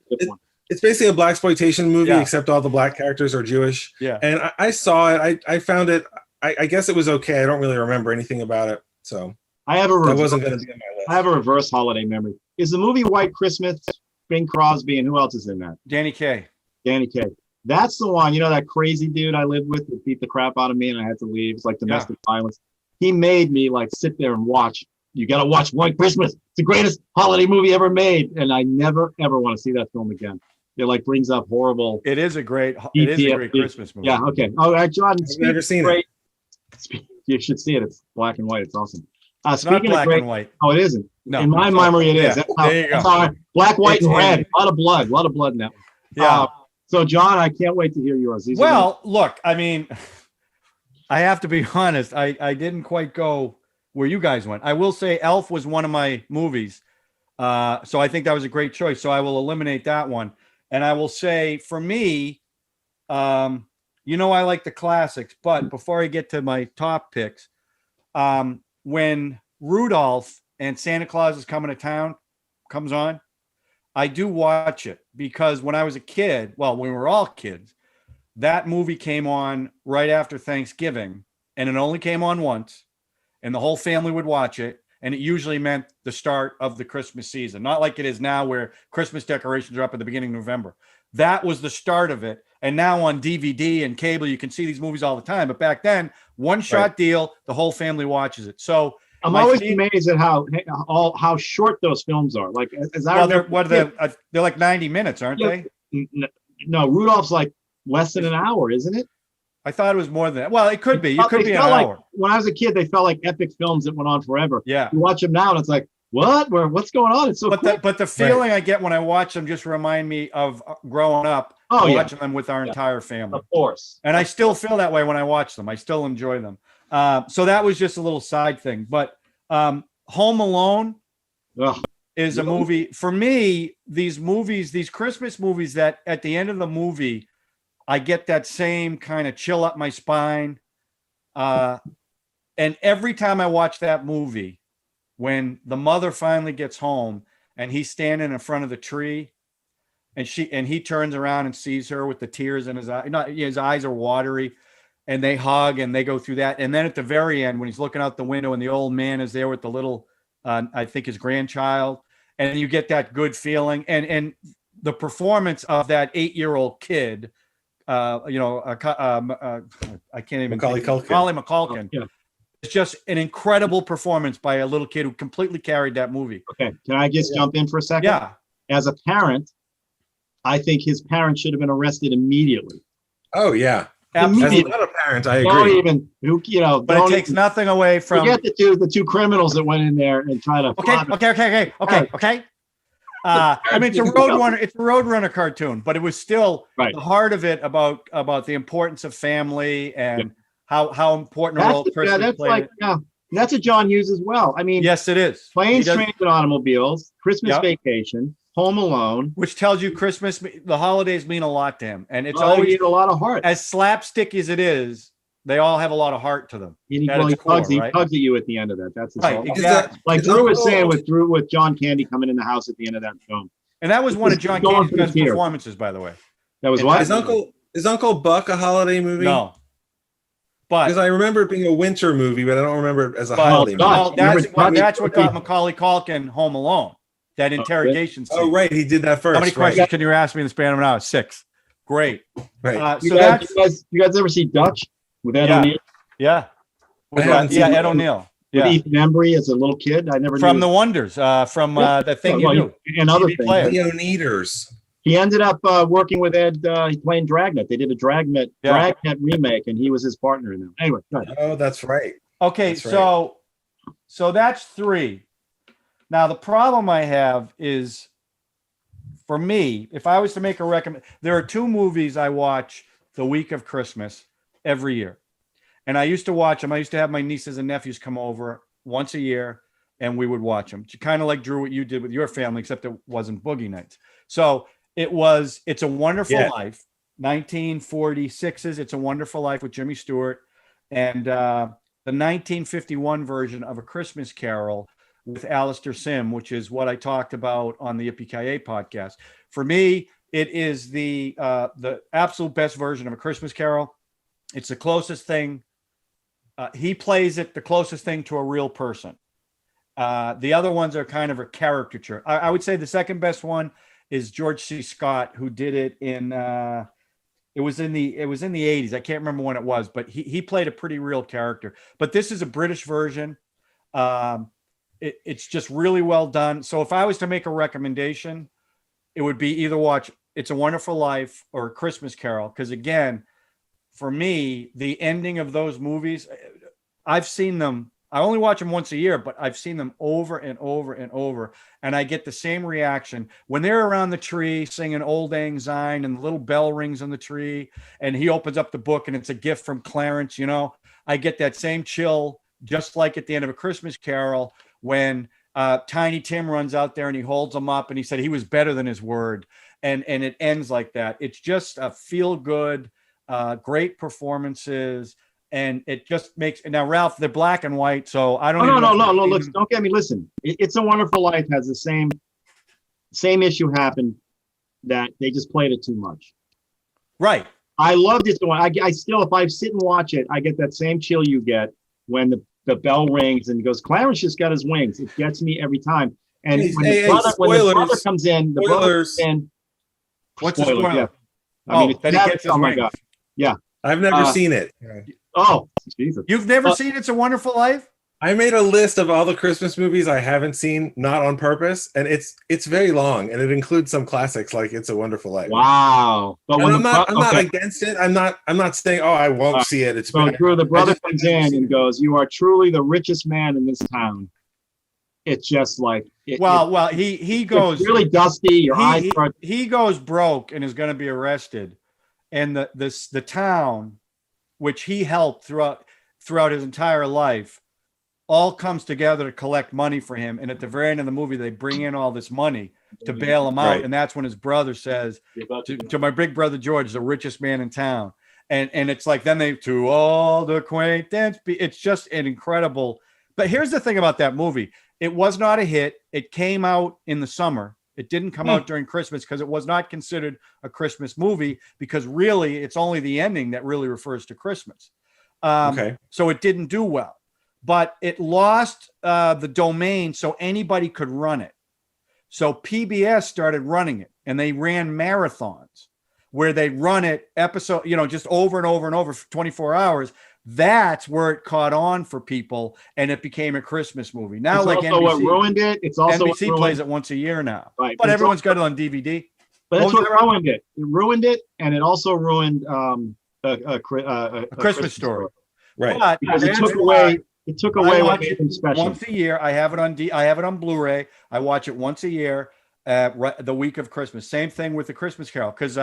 It's basically a blaxploitation movie, except all the black characters are Jewish. Yeah. And I saw it. I found it. I guess it was okay. I don't really remember anything about it. So that wasn't going to be on my list. I have a reverse holiday memory. Is the movie White Christmas, Bing Crosby, and who else is in that? Danny Kaye. Danny Kaye. That's the one, that crazy dude I lived with that beat the crap out of me and I had to leave. It's like domestic violence. He made me like sit there and watch. You got to watch White Christmas. It's the greatest holiday movie ever made. And I never, ever want to see that film again. It like brings up horrible. It is a great Christmas movie. Yeah. Okay. All right, John. I've never seen it. You should see it. It's black and white. It's awesome. It's not black and white. Oh, it isn't. No. In my memory, it is. There you go. Black, white, and red. A lot of blood in that. Yeah. So, John, I can't wait to hear yours. Look, I mean, I have to be honest. I didn't quite go where you guys went. I will say Elf was one of my movies. So I think that was a great choice. So I will eliminate that one. And I will say, for me, I like the classics. But before I get to my top picks, when Rudolph and Santa Claus is Coming to Town comes on, I do watch it because when I was a kid, when we were all kids, that movie came on right after Thanksgiving, and it only came on once, and the whole family would watch it. And it usually meant the start of the Christmas season, not like it is now where Christmas decorations are up at the beginning of November. That was the start of it. And now on DVD and cable, you can see these movies all the time. But back then, one shot deal, the whole family watches it. So I'm always amazed at how short those films are. Like, as I remember, they're like 90 minutes, aren't they? No, Rudolph's like less than an hour, isn't it? I thought it was more than that. Well, it could be. It could be an hour. When I was a kid, they felt like epic films that went on forever. Yeah. You watch them now, and it's like, what? What's going on? It's so quick. But the feeling I get when I watch them just remind me of growing up, watching them with our entire family. Of course. And I still feel that way when I watch them. I still enjoy them. So that was just a little side thing. But Home Alone is a movie. For me, these Christmas movies that at the end of the movie, I get that same kind of chill up my spine. And every time I watch that movie, when the mother finally gets home and he's standing in front of the tree and he turns around and sees her with the tears in his eyes, his eyes are watery, and they hug and they go through that. And then at the very end, when he's looking out the window and the old man is there with the little, I think his grandchild, and you get that good feeling and the performance of that 8-year-old kid, I can't even Macaulay Culkin. Yeah. It's just an incredible performance by a little kid who completely carried that movie. Okay, can I just jump in for a second? Yeah. As a parent, I think his parents should have been arrested immediately. Oh yeah, absolutely. As a parent, I agree. But it takes nothing away from. Forget the two criminals that went in there and try to. Okay. I mean, it's a Roadrunner cartoon, but it was still the heart of it about the importance of family and how important a role Christmas played. That's a John Hughes as well. I mean, yes, it is. Planes, Trains, and Automobiles, Christmas Vacation, Home Alone, which tells you the holidays mean a lot to him, and it's always a lot of heart. As slapstick as it is, they all have a lot of to them. He tugs at you at the end of that. That's right. Exactly. Like Drew was saying with John Candy coming in the house at the end of that film. And that was one of John Candy's best performances, by the way. That was what? Is Uncle Buck a holiday movie? No. But because I remember it being a winter movie, but I don't remember it as a holiday movie. That's what got Macaulay Culkin Home Alone. That interrogation scene. Oh, right. He did that first. How many questions can you ask me in the span of an hour? 6. Great. Right. You guys ever see Dutch? with Ed Yeah. O'Neill, Yeah. With, haven't seen Ed it. O'Neill. with Yeah. Ethan Embry as a little kid. I never From knew. The Wonders, from The Thing Well, You Do. and other TV things. player. Leo Neaters. He ended up working with Ed. Playing Dragnet. They did a Dragnet remake, and he was his partner in that. Anyway, go ahead. Oh, that's right. Okay, That's right. so that's 3. Now the problem I have is, for me, if I was to make a recommend, there are 2 movies I watch the week of Christmas every year, and I used to watch them. I used to have my nieces and nephews come over once a year, and we would watch them. Kind of like, Drew, what you did with your family, except it wasn't Boogie Nights. So It's a Wonderful Life, 1946's It's a Wonderful Life with Jimmy Stewart, and the 1951 version of A Christmas Carol with Alistair Sim, which is what I talked about on the Yippee-Ki-Yay podcast. For me, it is the absolute best version of A Christmas Carol. It's the closest thing. He plays it the closest thing to a real person. The other ones are kind of a caricature. I would say the second best one is George C. Scott, who did it in it was in the 80s. I can't remember when it was, but he played a pretty real character. But this is a British version. It's just really well done. So if I was to make a recommendation, it would be either watch It's a Wonderful Life or A Christmas Carol, because again, for me, the ending of those movies, I've seen them. I only watch them once a year, but I've seen them over and over and over. And I get the same reaction when they're around the tree singing Old Lang Syne and the little bell rings on the tree. And he opens up the book and it's a gift from Clarence. I get that same chill, just like at the end of A Christmas Carol, when Tiny Tim runs out there and he holds him up and he said he was better than his word. And it ends like that. It's just a feel good, great performances. And it just makes, now Ralph, they're black and white, so I don't. No. Look, don't get me. Listen, It's a Wonderful Life has the same issue happen, that they just played it too much. Right. I loved it. I still, if I sit and watch it, I get that same chill you get when the bell rings and he goes, Clarence just got his wings. It gets me every time. And when the brother comes in, what's the spoiler? Yeah. I mean, oh my God. Yeah. I've never seen it. Oh, Jesus. You've never seen It's a Wonderful Life? I made a list of all the Christmas movies I haven't seen, not on purpose, and it's very long, and it includes some classics like It's a Wonderful Life. Wow! But I'm not against it. I'm not saying I won't see it. It's so Drew, the brother comes in and goes, "You are truly the richest man in this town." It's just like he goes, it's really dusty. Your eyes start. He goes broke and is going to be arrested, and the town, which he helped throughout his entire life, all comes together to collect money for him. And at the very end of the movie, they bring in all this money to bail him out. Right. And that's when his brother says to my big brother George, the richest man in town. And it's like, then they, to all the acquaintance, it's just an incredible. But here's the thing about that movie. It was not a hit. It came out in the summer. It didn't come out during Christmas because it was not considered a Christmas movie, because really it's only the ending that really refers to Christmas. So it didn't do well, but it lost the domain so anybody could run it. So PBS started running it, and they ran marathons where they run it episode, just over and over and over for 24 hours. That's where it caught on for people, and it became a Christmas movie. Now, it's like also NBC, what ruined it. It's also NBC plays it once a year now, right? But everyone's got it on DVD. But that's what ruined it. It ruined it, and it also ruined a Christmas Story, right? But because it took away what made them special. Once a year, I have it on I have it on Blu-ray. I watch it once a year, the week of Christmas. Same thing with the Christmas Carol, because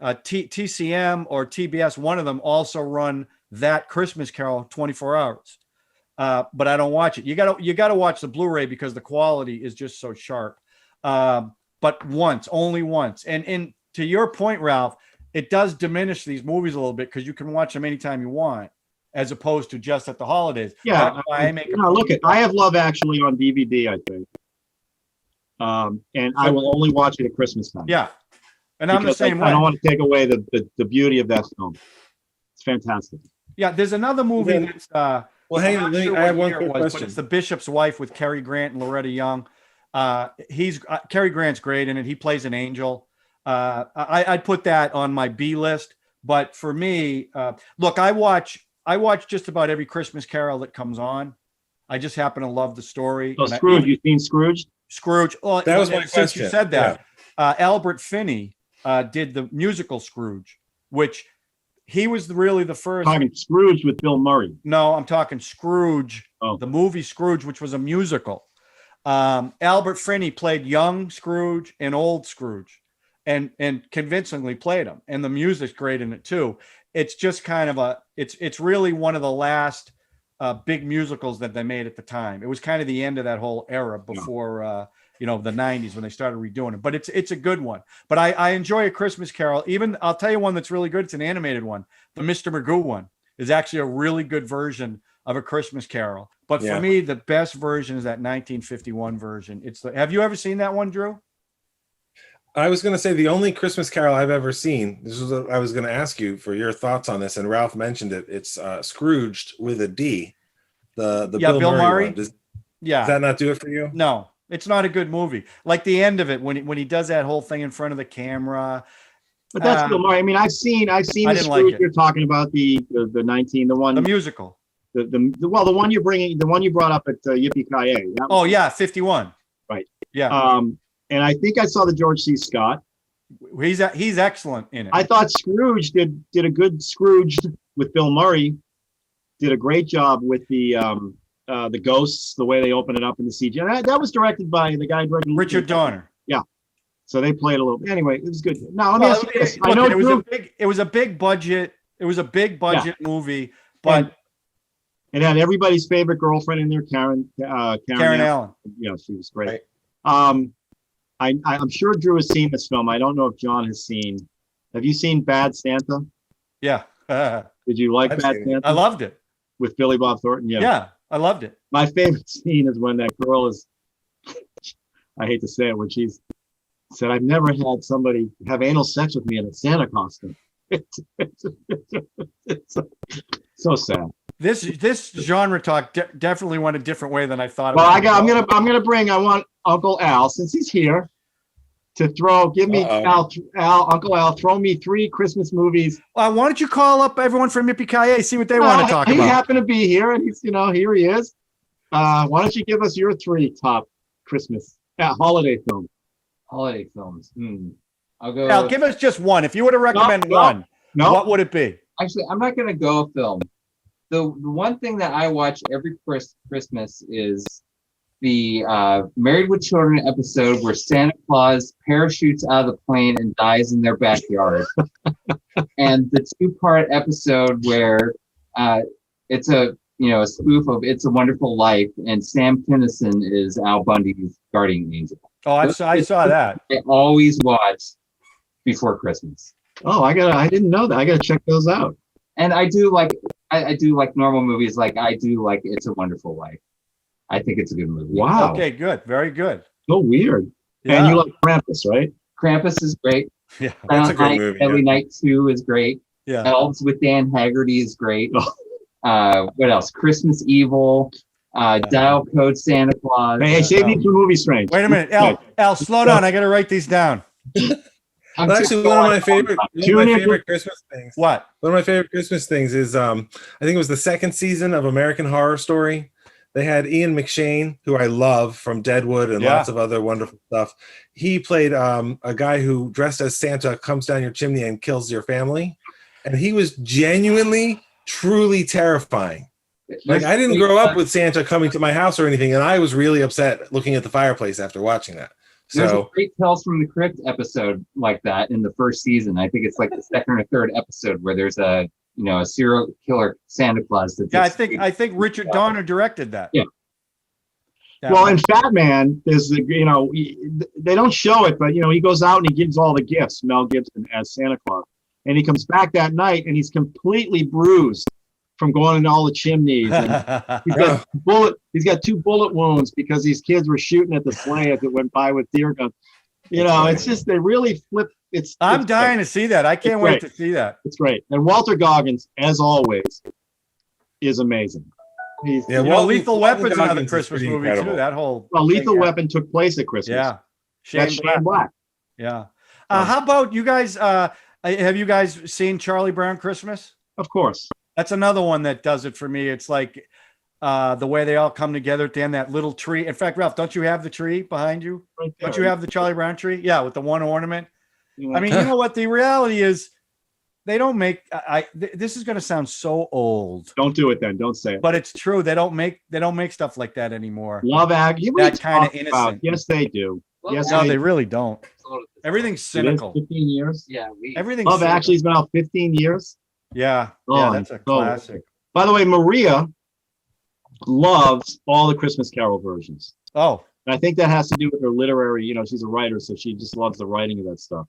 TCM or TBS, one of them, also run that Christmas Carol 24 hours. But I don't watch it. You gotta watch the Blu-ray because the quality is just so sharp. But only once. And to your point, Ralph, it does diminish these movies a little bit because you can watch them anytime you want, as opposed to just at the holidays. Yeah. I have Love Actually on DVD, I think. And I will only watch it at Christmas time. Yeah. And I'm the same way. I don't want to take away the beauty of that film. It's fantastic. Yeah, there's another movie that's hang on, I have one quick question. But it's The Bishop's Wife with Cary Grant and Loretta Young. Cary Grant's great in it. He plays an angel. I'd put that on my B list. But for me, look, I watch I watch just about every Christmas Carol that comes on. I just happen to love the story. So And Scrooge, you've seen Scrooge? Scrooge. Oh, That was my since question. you said that, Albert Finney did the musical Scrooge, which he was really the first. Talking Scrooge with Bill Murray. No, I'm talking Scrooge, Oh. the movie Scrooge, which was a musical. Albert Finney played young Scrooge and old Scrooge, and convincingly played him. And the music's great in it too. It's just kind of it's really one of the last big musicals that they made at the time. It was kind of the end of that whole era before the 90s when they started redoing it. But it's a good one. But I enjoy A Christmas Carol. Even I'll tell you one that's really good. It's an animated one. The Mr. Magoo one is actually a really good version of A Christmas Carol. But for me, the best version is that 1951 version. Have you ever seen that one, Drew? I was going to say the only Christmas Carol I've ever seen. This was I was going to ask you for your thoughts on this, and Ralph mentioned it. It's Scrooged with a D. The Bill Murray one. Does that not do it for you? No, it's not a good movie. Like the end of it when he does that whole thing in front of the camera. But that's Bill Murray. I mean, I've seen the Scrooge you're talking about, the musical. The one you're bringing, the one you brought up at Yippee-Ki-Yay. 51. Right. Yeah. And I think I saw the George C. Scott. He's excellent in it. I thought Scrooge did a good Scrooge with Bill Murray. Did a great job with the ghosts, the way they open it up in the CGI. That was directed by the guy directing Richard Donner. Yeah. So they played a little. Anyway, it was good. Now let me ask you this. I know it was a big budget. It was a big budget movie, but it had everybody's favorite girlfriend in there, Karen Allen. Yeah, she was great. Right. I'm sure Drew has seen this film. I don't know if John has seen. Have you seen Bad Santa? Yeah. Did you like Bad Santa? I loved it. With Billy Bob Thornton? Yeah, I loved it. My favorite scene is when that girl is, I hate to say it, when she's said, I've never had somebody have anal sex with me in a Santa costume. It's so sad. This genre talk definitely went a different way than I thought. Well, I want Uncle Al, since he's here, to give me Uncle Al, throw me 3 Christmas movies. Why don't you call up everyone from Yippee-Ki-Yay, see what they want to talk about? He happened to be here, and he's here he is. Why don't you give us your 3 top Christmas holiday films? Holiday films. I'll go. Al, give us just one. If you were to recommend one, what would it be? Actually, I'm not going to go a film. The one thing that I watch every Christmas is the Married with Children episode where Santa Claus parachutes out of the plane and dies in their backyard. And the 2-part episode where it's a spoof of It's a Wonderful Life, and Sam Kinison is Al Bundy's guardian angel. Oh, I saw that. I always watch before Christmas. Oh, I didn't know that. I gotta check those out. And I do like normal movies. Like I do like It's a Wonderful Life. I think it's a good movie. Wow. Okay, good. Very good. So weird. Yeah. And you like Krampus, right? Krampus is great. Yeah. That's a good movie. Every Night 2 is great. Yeah. Elves with Dan Haggerty is great. What else? Christmas Evil. Dial Code Santa Claus. Hey, save me for Movie Strange. Wait a minute. Al, slow down. I got to write these down. Actually, one of my favorite Christmas things. What? One of my favorite Christmas things is I think it was the 2nd season of American Horror Story. They had Ian McShane, who I love from Deadwood and lots of other wonderful stuff. He played a guy who dressed as Santa comes down your chimney and kills your family. And he was genuinely, truly terrifying. Like I didn't grow up with Santa coming to my house or anything, and I was really upset looking at the fireplace after watching that. There's a great Tales from the Crypt episode like that in the 1st season. I think it's like the 2nd or 3rd episode where there's a serial killer Santa Claus. I think Richard Donner directed that. Yeah. Well, in Fat Man, there's they don't show it, but he goes out and he gives all the gifts, Mel Gibson as Santa Claus, and he comes back that night and he's completely bruised from going into all the chimneys. And he's got 2 bullet wounds because these kids were shooting at the sleigh as it went by with deer guns. It's just they really flip. I'm dying to see that. I can't wait to see that. It's great. And Walter Goggins, as always, is amazing. Lethal Weapon's another Christmas movie too. That whole Lethal Weapon took place at Christmas. Yeah, Shane Black. Yeah. How about you guys? Have you guys seen Charlie Brown Christmas? Of course. That's another one that does it for me. It's like the way they all come together at the end, that little tree. In fact, Ralph, don't you have the tree behind you? Right Don't there. you have the Charlie Brown tree? Yeah, with the one ornament. Yeah. I mean, you know what? The reality is they don't make this is going to sound so old, Don't do it then. Don't say it. but it's true. They don't make stuff like that anymore. Love Actually. That kind of innocent. Yes, they do. Yes, No, they really don't. Sold it. Everything's It is cynical. 15 years. Yeah, Everything's Love cynical. Actually's been out 15 years. Yeah, Oh, yeah, that's a so- classic. By the way, Maria loves all the Christmas Carol versions. Oh, And I think that has to do with her literary, she's a writer, so she just loves the writing of that stuff.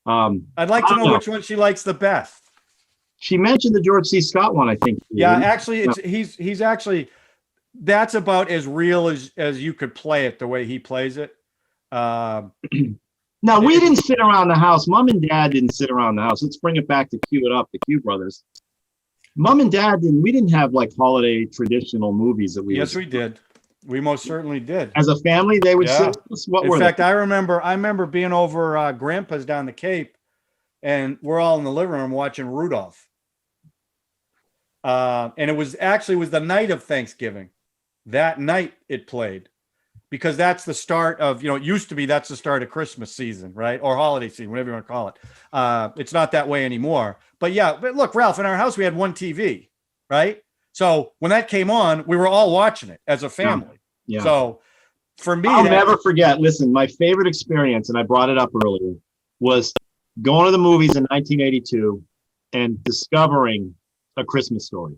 I'd like to I don't know know. which one she likes the best. She mentioned the George C. Scott one, I think. Yeah, actually, he's actually that's about as real as you could play it the way he plays it. Now, we didn't sit around the house. Mom and Dad didn't sit around the house. Let's bring it back to Cue It Up, the Q brothers. Mom and Dad we didn't have like holiday traditional movies that we Yes, would- we did. We most certainly did. As a family, they would Yeah. sit. What In were fact, they? I remember being over Grandpa's down the Cape, and we're all in the living room watching Rudolph. And it was the night of Thanksgiving. That night it played, because that's the start of, it used to be that's the start of Christmas season, right? Or holiday season, whatever you want to call it. It's not that way anymore. But look, Ralph, in our house we had one TV, right? So when that came on, we were all watching it as a family. Yeah. So for me, I'll never forget. Listen, my favorite experience, and I brought it up earlier, was going to the movies in 1982 and discovering A Christmas Story.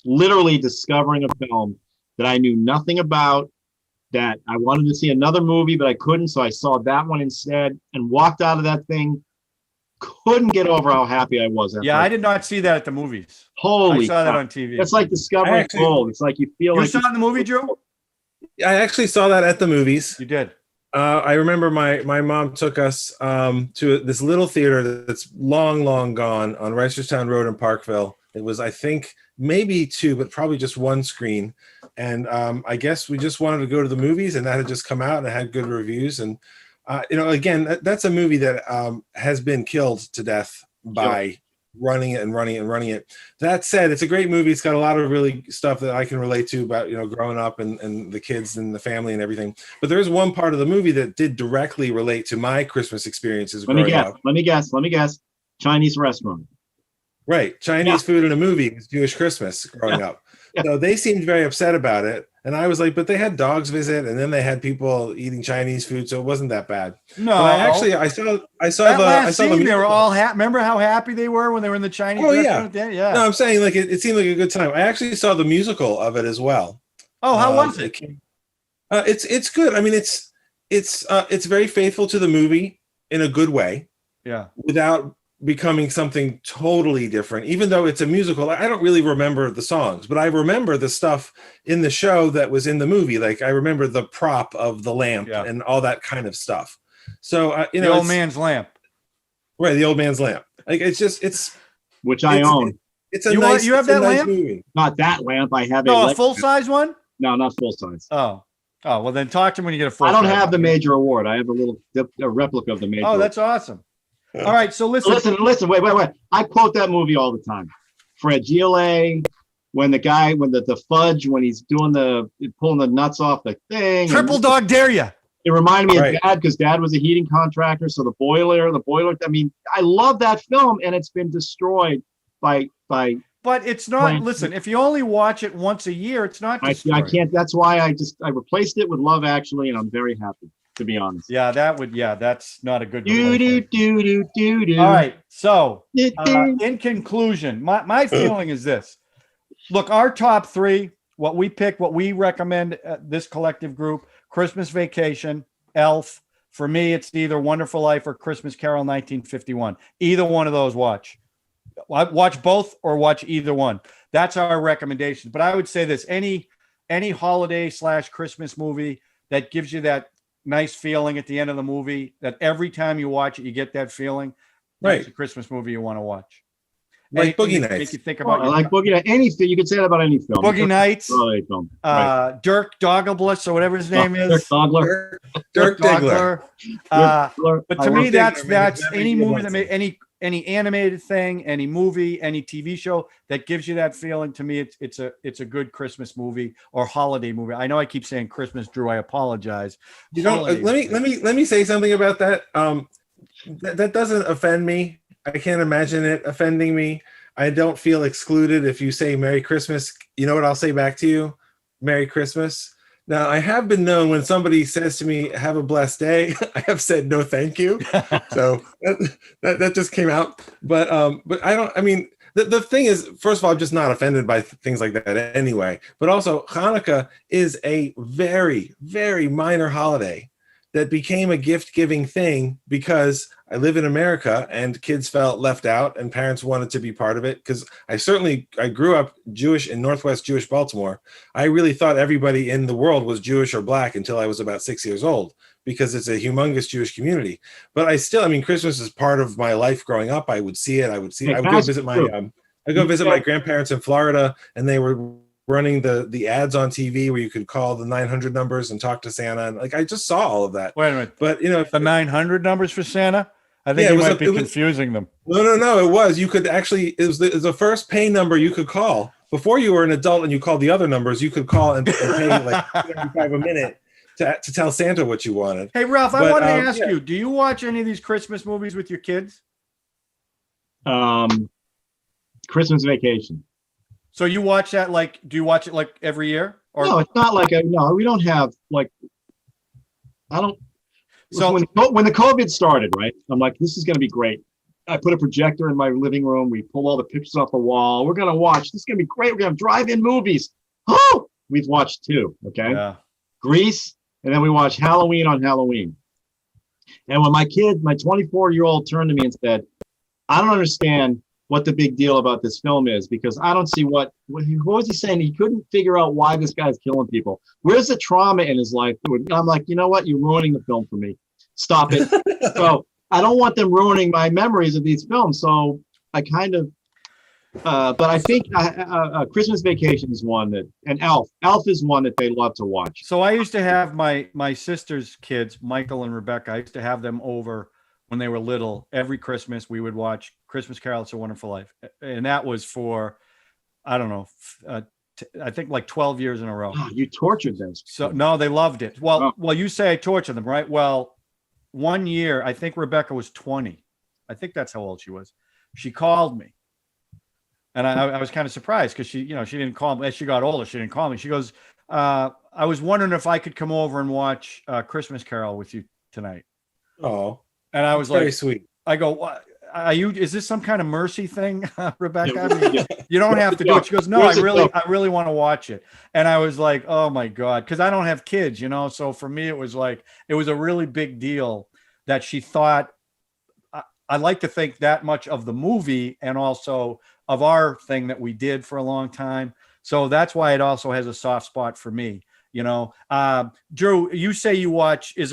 Literally discovering a film that I knew nothing about, that I wanted to see another movie, but I couldn't. So I saw that one instead and walked out of that thing. Couldn't get over how happy I was. Yeah, I did not see that at the movies. Holy I saw that cow. on TV. It's like discovering Actually- gold. It's like you feel You like saw it in the movie, Drew? I actually saw that at the movies. You did. I remember my mom took us to this little theater that's long gone on Reisterstown Road in Parkville. It was, I think, maybe two, but probably just one screen. And I guess we just wanted to go to the movies, and that had just come out and it had good reviews. And again, that's a movie that has been killed to death by running it. That said, it's a great movie. It's got a lot of really stuff that I can relate to about, growing up and the kids and the family and everything. But there is one part of the movie that did directly relate to my Christmas experiences Let me growing up. guess. Chinese restaurant. Right. Chinese food in a movie is Jewish Christmas growing up. Yeah. So they seemed very upset about it. And I was like, but they had dogs visit, and then they had people eating Chinese food, so it wasn't that bad. No, But I saw that last the scene, they were musical. all happy. Remember how happy they were when they were in the Chinese Oh, yeah. restaurant? Yeah. No, I'm saying like it seemed like a good time. I actually saw the musical of it as well. Oh, how was it? It's good. I mean, it's very faithful to the movie in a good way, Yeah. without becoming something totally different. Even though it's a musical, I don't really remember the songs, but I remember the stuff in the show that was in the movie. Like I remember the prop of the lamp and all that kind of stuff. So The old man's lamp. right, the old man's lamp. Like it's Which I own. It's a You nice. have it's a that nice lamp? movie. Not that lamp. I have No, a a full size one. No, not full size. Oh, well then talk to him when you get a full. I don't size have the one. major award. I have a replica of the major. Oh, that's awesome. All right, so listen. Listen. Wait. I quote that movie all the time. Fragile, when the fudge, when he's doing pulling the nuts off the thing. Triple dog dare ya. It reminded me Right. of Dad, because Dad was a heating contractor. So the boiler. I mean, I love that film, and it's been destroyed by. But it's not. Right. Listen, if you only watch it once a year, it's not. I destroyed. can't. That's why I replaced it with Love Actually, and I'm very happy, to be honest. Yeah, that's not a good. Do replacement. do. All right, so Do. in conclusion, my feeling is this. Look, our top three, what we pick, what we recommend, this collective group: Christmas Vacation, Elf. For me, it's either Wonderful Life or Christmas Carol 1951. Either one of those, watch both or watch either one. That's our recommendation. But I would say this: any holiday / Christmas movie that gives you that nice feeling at the end of the movie, that every time you watch it, you get that feeling. Right. It's a Christmas movie you want to watch. Like Anything Boogie to Nights. Make you think I about like Boogie Nights. Anything you could say that about any film. Boogie Nights, Holiday film. Right. Dirk Dogglebus or whatever his name Dirk is. Dogler. Dirk Diggler. But to me, Dirk that's Diggler. any movie that made any animated thing, any movie, any TV show that gives you that feeling, to me, it's a good Christmas movie or holiday movie. I know I keep saying Christmas, Drew. I apologize. You know, let me say something about that. That doesn't offend me. I can't imagine it offending me. I don't feel excluded if you say Merry Christmas. You know what I'll say back to you? Merry Christmas. Now, I have been known when somebody says to me, have a blessed day, I have said no, thank you. So that just came out. But I mean, the thing is, first of all, I'm just not offended by things like that anyway. But also, Hanukkah is a very, very minor holiday that became a gift-giving thing because I live in America and kids felt left out and parents wanted to be part of it. Because I grew up Jewish in Northwest Jewish Baltimore. I really thought everybody in the world was Jewish or black until I was about 6 years old, because it's a humongous Jewish community. But I mean, Christmas is part of my life growing up. I would see it. I would go visit my grandparents in Florida, and they were running the ads on TV where you could call the 900 numbers and talk to Santa. And like, I just saw all of that. Wait a minute. But you know, the 900 numbers for Santa? I think you might be confusing them. No. It was. You could actually, it was the first pay number you could call. Before you were an adult and you called the other numbers, you could call and pay like 75 a minute to tell Santa what you wanted. Hey, Ralph, I wanted to ask you, do you watch any of these Christmas movies with your kids? Christmas Vacation. So you watch that, like, do you watch it like every year? Or no, it's not like we don't have like, I don't. So when the COVID started, right, I'm like, this is going to be great. I put a projector in my living room. We pull all the pictures off the wall. We're going to watch. This is going to be great. We're going to drive-in movies. Oh, we've watched two. Okay. Yeah. Grease. And then we watched Halloween on Halloween. And when my 24-year-old turned to me and said, I don't understand what the big deal about this film is, because I don't see what was he saying? He couldn't figure out why this guy's killing people. Where's the trauma in his life? I'm like, you know what? You're ruining the film for me. Stop it. So I don't want them ruining my memories of these films. So I kind of, but I think Christmas Vacation is one that, and Elf is one that they love to watch. So I used to have my sister's kids, Michael and Rebecca. I used to have them over when they were little. Every Christmas we would watch Christmas Carol, It's a Wonderful Life. And that was for, I don't know, I think like 12 years in a row. Oh, you tortured them. So no, they loved it. Well, you say I tortured them, right? Well, one year, I think Rebecca was 20. I think that's how old she was. She called me. And I was kind of surprised because she didn't call me. As she got older, she didn't call me. She goes, I was wondering if I could come over and watch Christmas Carol with you tonight. Oh. And I was very like, sweet. I go, what? Is this some kind of mercy thing, Rebecca? I mean, you don't have to do it. She goes, no, I really want to watch it. And I was like, oh my God, because I don't have kids, so for me, it was a really big deal that she thought I like to think that much of the movie and also of our thing that we did for a long time. So that's why it also has a soft spot for me. Drew, you say you watch, you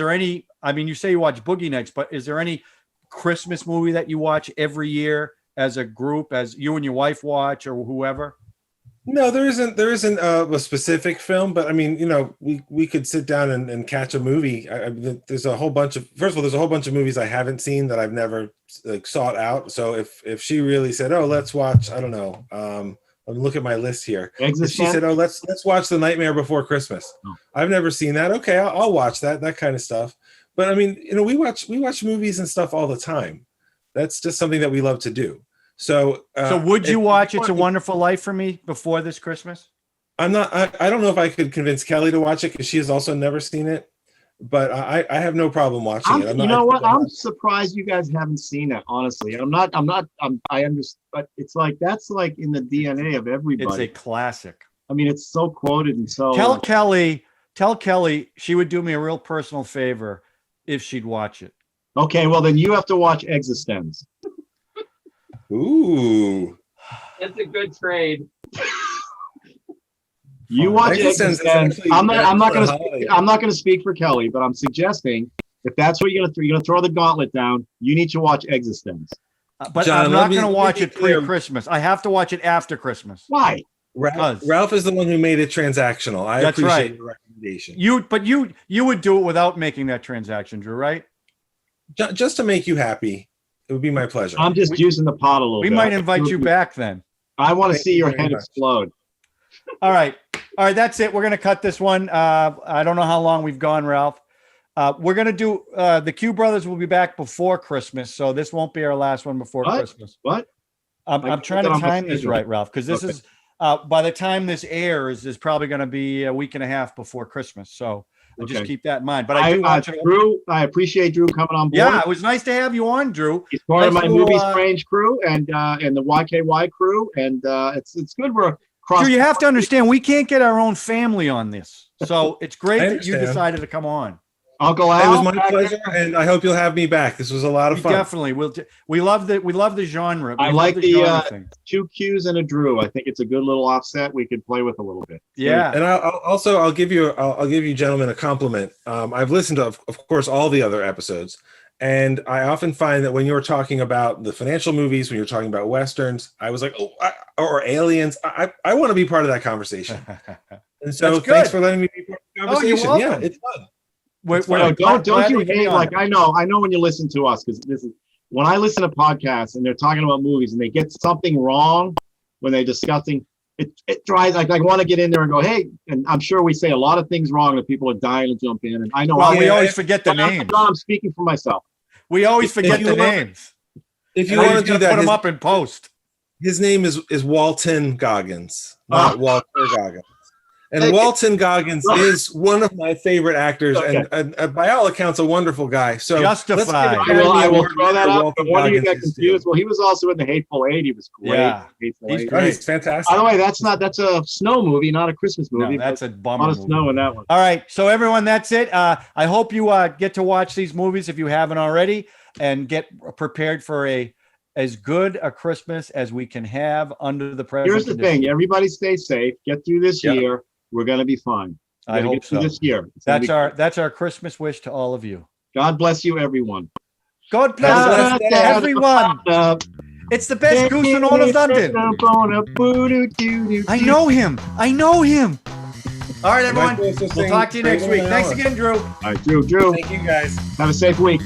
say you watch Boogie Nights, but is there any Christmas movie that you watch every year as a group, as you and your wife watch, or whoever? No, there isn't a specific film, but I mean, we could sit down and catch a movie. There's a whole bunch of movies I haven't seen that I've never sought out. So if she really said, oh, let's watch, I don't know, let me look at my list here. If she said, oh, let's watch The Nightmare Before Christmas. Oh. I've never seen that. Okay, I'll watch that kind of stuff. But I mean, we watch movies and stuff all the time. That's just something that we love to do. So would you watch It's a Wonderful Life for me before this Christmas? I don't know if I could convince Kelly to watch it because she has also never seen it. But I have no problem watching it. I'm surprised you guys haven't seen it. Honestly, I understand, but it's like that's like in the DNA of everybody. It's a classic. I mean, it's so quoted and so. Tell Kelly she would do me a real personal favor if she'd watch it. Okay, well then you have to watch Existenz. Ooh, it's a good trade. You watch Existenz. I'm not going to speak for Kelly, but I'm suggesting if that's what you're going to throw the gauntlet down, you need to watch Existenz. But John, I'm not going to watch it pre-Christmas. I have to watch it after Christmas. Why? Ralph is the one who made it transactional. That's appreciate right. The recommendation. You would do it without making that transaction, Drew, right? Just to make you happy. It would be my pleasure. I'm just using the pot a little We bit. might invite you back then. I want to Thank see you your very head much. explode. All right. That's it. We're going to cut this one. I don't know how long we've gone, Ralph. We're going to do the Q Brothers will be back before Christmas. So this won't be our last one before What? Christmas. What? I'm trying to time this right, Ralph, because this is by the time this airs is probably going to be a week and a half before Christmas. So just Okay. keep that in mind. But I do watch it. Drew, I appreciate Drew coming on board. Yeah, it was nice to have you on, Drew. He's part of Nice my little, movie Strange crew and the YKY crew, and it's good. We're cross. Drew, you have to understand, we can't get our own family on this. So it's great I that you understand. decided to come on. Uncle It Al. was my pleasure, and I hope you'll have me back. This was a lot of We fun. definitely will. We love the genre. We I love like the, genre thing. 2 Qs and a Drew. I think it's a good little offset we could play with a little bit. Yeah. And I'll give you gentlemen a compliment. I've listened to, of course, all the other episodes, and I often find that when you're talking about the financial movies, when you're talking about westerns, I was like, or aliens. I want to be part of that conversation. And so That's thanks good. for letting me be part of the Oh, you're conversation. Yeah, welcome. it's fun. Don't you hate on like it. I know when you listen to us, because this is when I listen to podcasts and they're talking about movies and they get something wrong when they're discussing it drives like I want to get in there and go, hey, and I'm sure we say a lot of things wrong that people are dying to jump in, and I know Well, we Yeah, always forget the but names. I'm speaking for myself. We always forget you the want- names. If you And I want just to do gotta that, put them up in post. his name is Walton Goggins, not Ah. Walter Goggins. And Thank you. Walton Goggins is one of my favorite actors, Okay. and by all accounts, a wonderful guy. So let's give Justified. Academy I will Award throw that for up. Walton But one of you Goggins got is confused. Well, he was also in the Hateful Eight. He was great. Yeah. Hateful He's Eight. great. He's fantastic. By the way, that's a snow movie, not a Christmas movie. No, that's a but a bummer. lot of movie. snow in that one. All right. So everyone, that's it. I hope you get to watch these movies if you haven't already, and get prepared for as good a Christmas as we can have under the present. Here's the thing: everybody stay safe. Get through this Yeah. year. We're going to be fine. We're I gonna hope get through so. This year. It's gonna That's be- our Christmas wish to all of you. God bless you, everyone. God bless bless everyone. It's the best goose in all of London. I know him. I know him. All right, everyone. We'll talk to you next week. Thanks again, Drew. All right, Drew. Thank you, guys. Have a safe week.